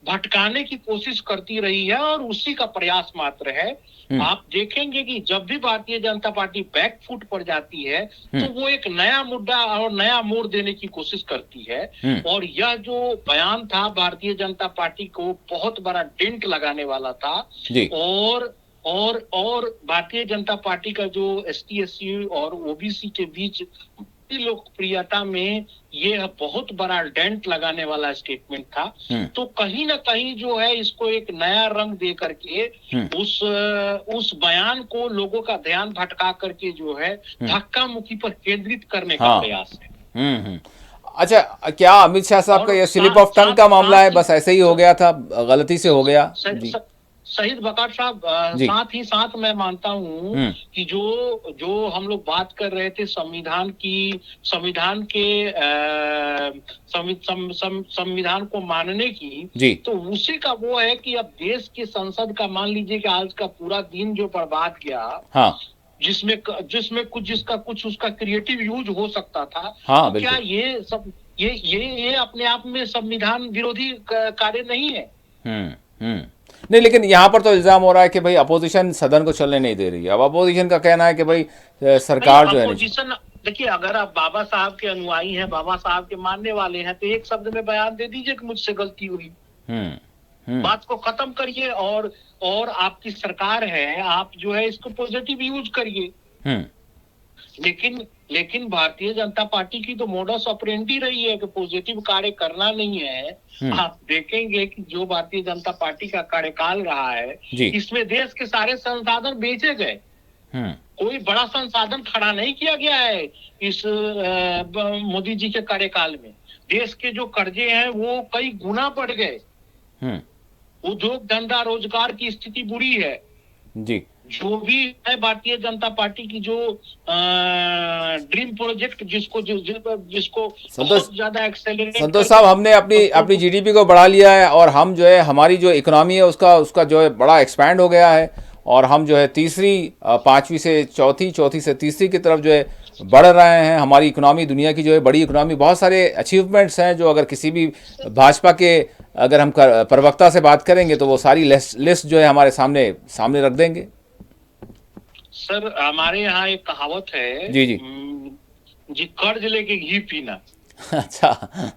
भटकाने की कोशिश करती रही है और उसी का प्रयास मात्र है। आप देखेंगे कि जब भी Bharatiya Janata party back foot पर जाती है तो वो एक नया मुद्दा और नया मोड़ देने की कोशिश करती है। और यह जो बयान था भारतीय जनता पार्टी को बहुत बड़ा डेंट लगाने वाला था। और भारतीय जनता पार्टी का जो एसटी एससी और ओबीसी के बीच लोकप्रियता में ये बहुत बड़ा डेंट लगाने वाला स्टेटमेंट था। तो कहीं ना कहीं जो है इसको एक नया रंग दे करके उस बयान को लोगों का ध्यान भटका करके जो है धक्का मुक्की पर केंद्रित करने का प्रयास है। अच्छा, क्या अमित शाह साहब का ये स्लिप ऑफ टंग का मामला है, बस ऐसे ही हो गया था, गलती से हो गया? शहीद बकार साहब, जी। साथ ही साथ मैं मानता हूँ कि जो हम लोग बात कर रहे थे संविधान के संविधान को मानने की, जी। तो उसी का वो है कि अब देश की संसद का मान लीजिए कि आज का पूरा दिन जो बर्बाद गया, हाँ जिसमें कुछ उसका क्रिएटिव यूज हो सकता था, हाँ तो क्या बिल्कुल। ये सब ये अपने आप में संविधान विरोधी कार्य नहीं है? हम्म। नहीं, लेकिन यहाँ पर तो इल्जाम हो रहा है कि भाई अपोजिशन सदन को चलने नहीं दे रही है। अब अपोजिशन का कहना है कि भाई सरकार जो है नहीं। अपोजिशन, देखिए, अगर आप बाबा साहब के अनुयायी हैं, बाबा साहब के मानने वाले हैं, तो एक शब्द में बयान दे दीजिए कि मुझसे गलती हुई। बात को खत्म करिए और आपकी सरकार है, आप जो है इसको पॉजिटिव यूज करिए। लेकिन भारतीय जनता पार्टी की तो मोडस ऑपरेंडी रही है कि पॉजिटिव कार्य करना नहीं है। आप देखेंगे कि जो भारतीय जनता पार्टी का कार्यकाल रहा है, इसमें देश के सारे संसाधन बेचे गए। कोई बड़ा संसाधन खड़ा नहीं किया गया है इस मोदी जी के कार्यकाल में। देश के जो कर्जे हैं वो कई गुना बढ़ गए। उद्योग धंधा रोजगार की स्थिति बुरी है जी। जो भी है भारतीय जनता पार्टी की जो ड्रीम प्रोजेक्ट जिसको बहुत ज्यादा एक्सेलरेट, संतोष साहब, हमने अपनी जीडीपी को बढ़ा लिया है और हम जो है हमारी जो इकोनॉमी है उसका जो है बड़ा एक्सपैंड हो गया है और हम जो है पांचवी से चौथी से तीसरी की तरफ जो है बढ़ रहे हैं। हमारी इकोनॉमी दुनिया की जो है बड़ी इकोनॉमी, बहुत सारे अचीवमेंट्स हैं जो अगर किसी भी भाजपा के अगर हम प्रवक्ता से बात करेंगे तो वो सारी लिस्ट जो है हमारे सामने रख देंगे। सर, हमारे यहाँ एक कहावत है जी, कर्ज लेके घी पीना। अच्छा।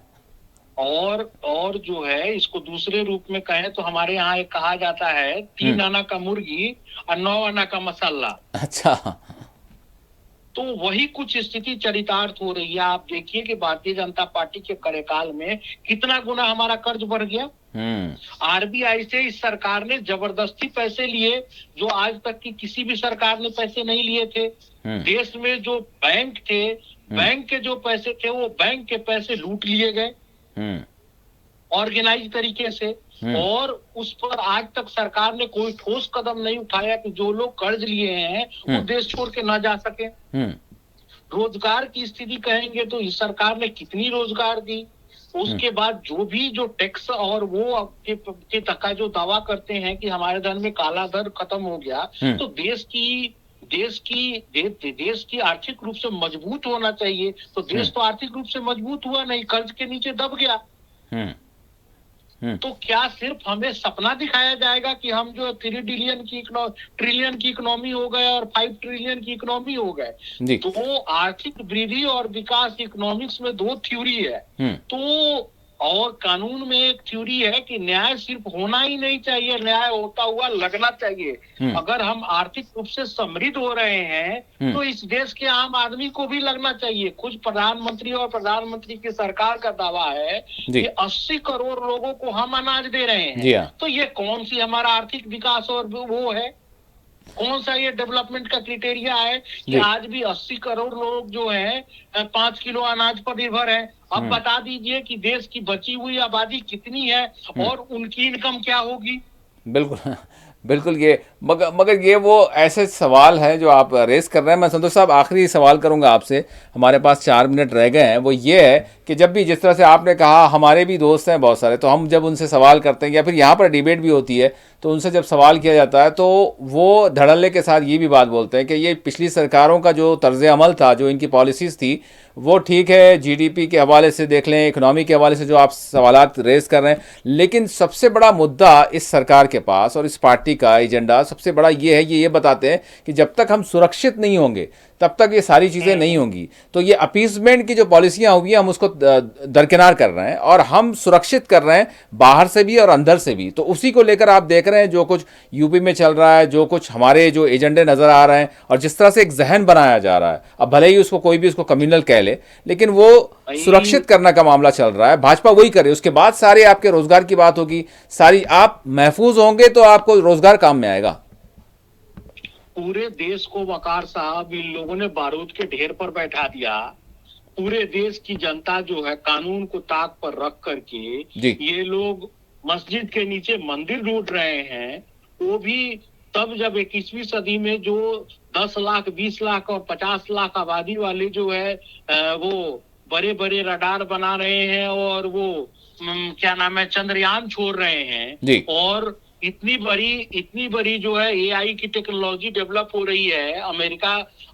और जो है इसको दूसरे रूप में कहें तो हमारे यहाँ एक कहा जाता है 3 आना का मुर्गी और 9 आना का मसाला। अच्छा। तो वही कुछ स्थिति चरितार्थ हो रही है। आप देखिए कि भारतीय जनता पार्टी के कार्यकाल में कितना गुना हमारा कर्ज बढ़ गया। आरबीआई से इस सरकार ने जबरदस्ती पैसे लिए जो आज तक की किसी भी सरकार ने पैसे नहीं लिए थे। देश में जो बैंक थे, बैंक के जो पैसे थे वो बैंक के पैसे लूट लिए गए ऑर्गेनाइज तरीके से, और उस पर आज तक सरकार ने कोई ठोस कदम नहीं उठाया कि जो लोग कर्ज लिए हैं वो देश छोड़ के ना जा सके। रोजगार की स्थिति कहेंगे तो इस सरकार ने कितनी रोजगार दी। उसके बाद जो टैक्स और वो के तक जो दावा करते हैं कि हमारे धन में काला धन खत्म हो गया, तो देश की आर्थिक रूप से मजबूत होना चाहिए। तो देश तो आर्थिक रूप से मजबूत हुआ नहीं, कर्ज के नीचे दब गया। तो क्या सिर्फ हमें सपना दिखाया जाएगा कि हम जो 3 ट्रिलियन की इकोनॉमी हो गए और 5 ट्रिलियन की इकोनॉमी हो गए? तो आर्थिक वृद्धि और विकास इकोनॉमिक्स में 2 थ्योरी है। तो और कानून में एक थ्योरी है कि न्याय सिर्फ होना ही नहीं चाहिए, न्याय होता हुआ लगना चाहिए। अगर हम आर्थिक रूप से समृद्ध हो रहे हैं तो इस देश के आम आदमी को भी लगना चाहिए। खुद प्रधानमंत्री और प्रधानमंत्री की सरकार का दावा है कि 80 करोड़ लोगों को हम अनाज दे रहे हैं। तो ये कौन सी हमारा आर्थिक विकास और वो है? कौन सा ये डेवलपमेंट का क्राइटेरिया है कि आज भी 80 करोड़ लोग जो हैं 5 किलो अनाज पर निर्भर है? अब बता दीजिए कि देश की बची हुई आबादी कितनी है और उनकी इनकम क्या होगी? बिल्कुल ये मगर ये वो ऐसे सवाल है जो आप रेस कर रहे हैं। मैं संतोष साहब आखिरी सवाल करूंगा आपसे, हमारे पास 4 मिनट रह गए हैं। वो ये है कि जब भी जिस तरह से आपने कहा हमारे भी दोस्त हैं बहुत सारे, तो हम जब उनसे सवाल करते हैं या फिर यहाँ पर डिबेट भी होती है तो उनसे जब सवाल किया जाता है तो वो धड़ल्ले के साथ ये भी बात बोलते हैं कि ये पिछली सरकारों का जो तर्ज अमल था, जो इनकी पॉलिसीज़ थी, वो ठीक है, जीडीपी के हवाले से देख लें, इकोनॉमी के हवाले से जो आप सवालात रेस कर रहे हैं, लेकिन सबसे बड़ा मुद्दा इस सरकार के पास और इस पार्टी का एजेंडा सबसे बड़ा ये है, ये बताते हैं कि जब तक हम सुरक्षित नहीं होंगे तब तक ये सारी चीज़ें नहीं होंगी। तो ये अपीसमेंट की जो पॉलिसियाँ हुई हैं हम उसको दरकिनार कर रहे हैं और हम सुरक्षित कर रहे हैं बाहर से भी और अंदर से भी। तो उसी को लेकर आप देख रहे हैं जो कुछ यूपी में चल रहा है, जो कुछ हमारे जो एजेंडे नज़र आ रहे हैं और जिस तरह से एक जहन बनाया जा रहा है। अब भले ही उसको कोई भी उसको कम्युनल कह ले, लेकिन वो सुरक्षित करने का मामला चल रहा है, भाजपा वही करे। उसके बाद सारे आपके रोजगार की बात होगी, सारी आप महफूज होंगे तो आपको रोजगार काम में आएगा। पूरे देश को वकार साहब इन लोगों ने बारूद के ढेर पर बैठा दिया। पूरे देश की जनता जो है कानून को ताक पर रख करके ये लोग मस्जिद के नीचे मंदिर लूट रहे हैं वो भी तब जब 21वीं सदी में जो 10 लाख 20 लाख और 50 लाख आबादी वाले जो है वो बड़े बड़े रडार बना रहे हैं और वो क्या नाम है चंद्रयान छोड़ रहे हैं और इतनी बड़ी जो है एआई की टेक्नोलॉजी डेवलप हो रही है।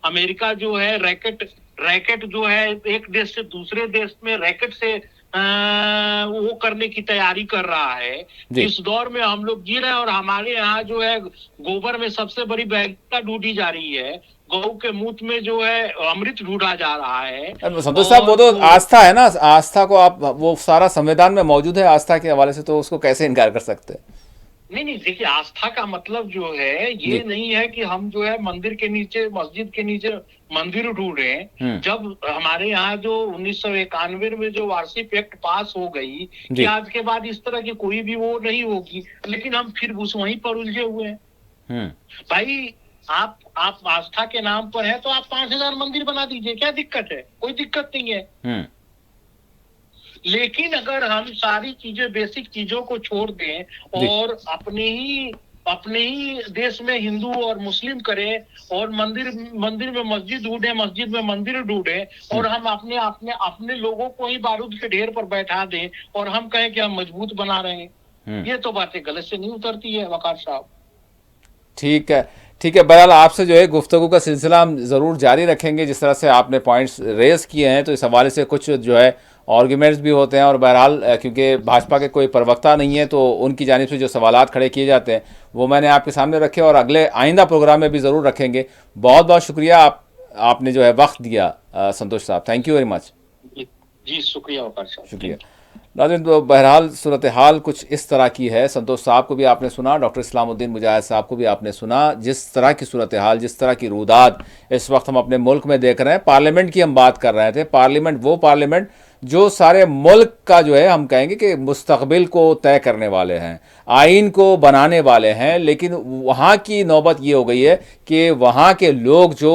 अमेरिका जो है रैकेट जो है एक देश से दूसरे देश में रैकेट से वो करने की तैयारी कर रहा है। इस दौर में हम लोग जी रहे हैं और हमारे यहाँ जो है गोबर में सबसे बड़ी बैक्टीरिया ढूंढी जा रही है, गौ के मूत्र में जो है अमृत ढूंढा जा रहा है। संतोष साहब, वो तो आस्था है ना, आस्था को आप, वो सारा संविधान में मौजूद है आस्था के हवाले से, तो उसको कैसे इनकार कर सकते हैं? नहीं, देखिए आस्था का मतलब जो है ये नहीं है कि हम जो है मंदिर के नीचे मस्जिद के नीचे मंदिर ढूंढे। जब हमारे यहाँ जो 1991 में जो वार्षिक एक्ट पास हो गई कि आज के बाद इस तरह की कोई भी वो नहीं होगी, लेकिन हम फिर उस वहीं पर उलझे हुए हैं। भाई आप आस्था के नाम पर है तो आप 5000 मंदिर बना दीजिए, क्या दिक्कत है? कोई दिक्कत नहीं है। लेकिन अगर हम सारी चीजें बेसिक चीजों को छोड़ दें और अपने ही देश में हिंदू और मुस्लिम करें और मंदिर में मस्जिद ढूंढे, मस्जिद में मंदिर ढूंढे और हम अपने लोगों को ही बारूद के ढेर पर बैठा दें और हम कहें कि हम मजबूत बना रहे हैं, ये तो बातें गलत से नहीं उतरती है वकार साहब। ठीक है। बहरहाल आपसे जो है गुफ्तगू का सिलसिला हम ज़रूर जारी रखेंगे। जिस तरह से आपने पॉइंट्स रेज किए हैं तो इस हवाले से कुछ जो है आर्ग्यूमेंट्स भी होते हैं और बहरहाल क्योंकि भाजपा के कोई प्रवक्ता नहीं है तो उनकी जानिब से जो सवालात खड़े किए जाते हैं वो मैंने आपके सामने रखे और अगले आइंदा प्रोग्राम में भी ज़रूर रखेंगे। बहुत बहुत शुक्रिया आपने जो है वक्त दिया संतोष साहब, थैंक यू वेरी मच। जी शुक्रिया वकार साहब, शुक्रिया। नाज़रीन, तो बहरहाल सूरत हाल कुछ इस तरह की है। संतोष साहब को भी आपने सुना, डॉक्टर इस्लामुद्दीन मुजाहिद साहब को भी आपने सुना। जिस तरह की सूरत हाल, जिस तरह की रूदात इस वक्त हम अपने मुल्क में देख रहे हैं, पार्लियामेंट की हम बात कर रहे थे। पार्लियामेंट जो सारे मुल्क का जो है हम कहेंगे कि मुस्तकबिल को तय करने वाले हैं, आइन को बनाने वाले हैं, लेकिन वहाँ की नौबत ये हो गई है कि वहाँ के लोग जो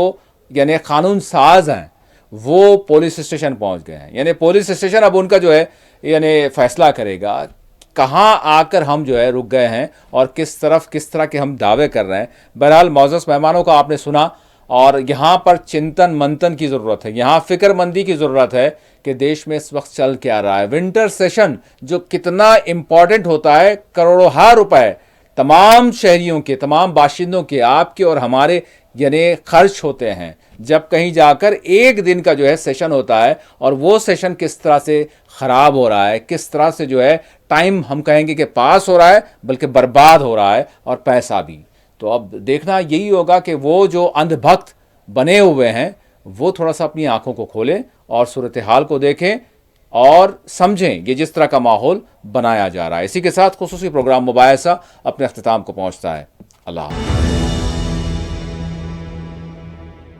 यानी कानून साज हैं वो पुलिस स्टेशन पहुँच गए हैं। यानी पुलिस स्टेशन अब उनका जो है यानी फैसला करेगा कहाँ आकर हम जो है रुक गए हैं और किस तरह के हम दावे कर रहे हैं। बहरहाल मौजूद मेहमानों को आपने सुना और यहाँ पर चिंतन मंथन की ज़रूरत है, यहाँ फ़िक्रमंदी की ज़रूरत है कि देश में इस वक्त चल क्या रहा है। विंटर सेशन जो कितना इम्पॉर्टेंट होता है, करोड़ों रुपए तमाम शहरियों के, तमाम बाशिंदों के, आपके और हमारे यानी खर्च होते हैं जब कहीं जाकर एक दिन का जो है सेशन होता है और वो सेशन किस तरह से ख़राब हो रहा है, किस तरह से जो है टाइम हम कहेंगे कि पास हो रहा है बल्कि बर्बाद हो रहा है और पैसा भी। तो अब देखना यही होगा कि वो जो अंधभक्त बने हुए हैं वो थोड़ा सा अपनी आंखों को खोलें और सूरत हाल को देखें और समझें ये जिस तरह का माहौल बनाया जा रहा है। इसी के साथ खुसूसी प्रोग्राम मुबाहिसा अपने अख्तिताम को पहुंचता है। अल्लाह।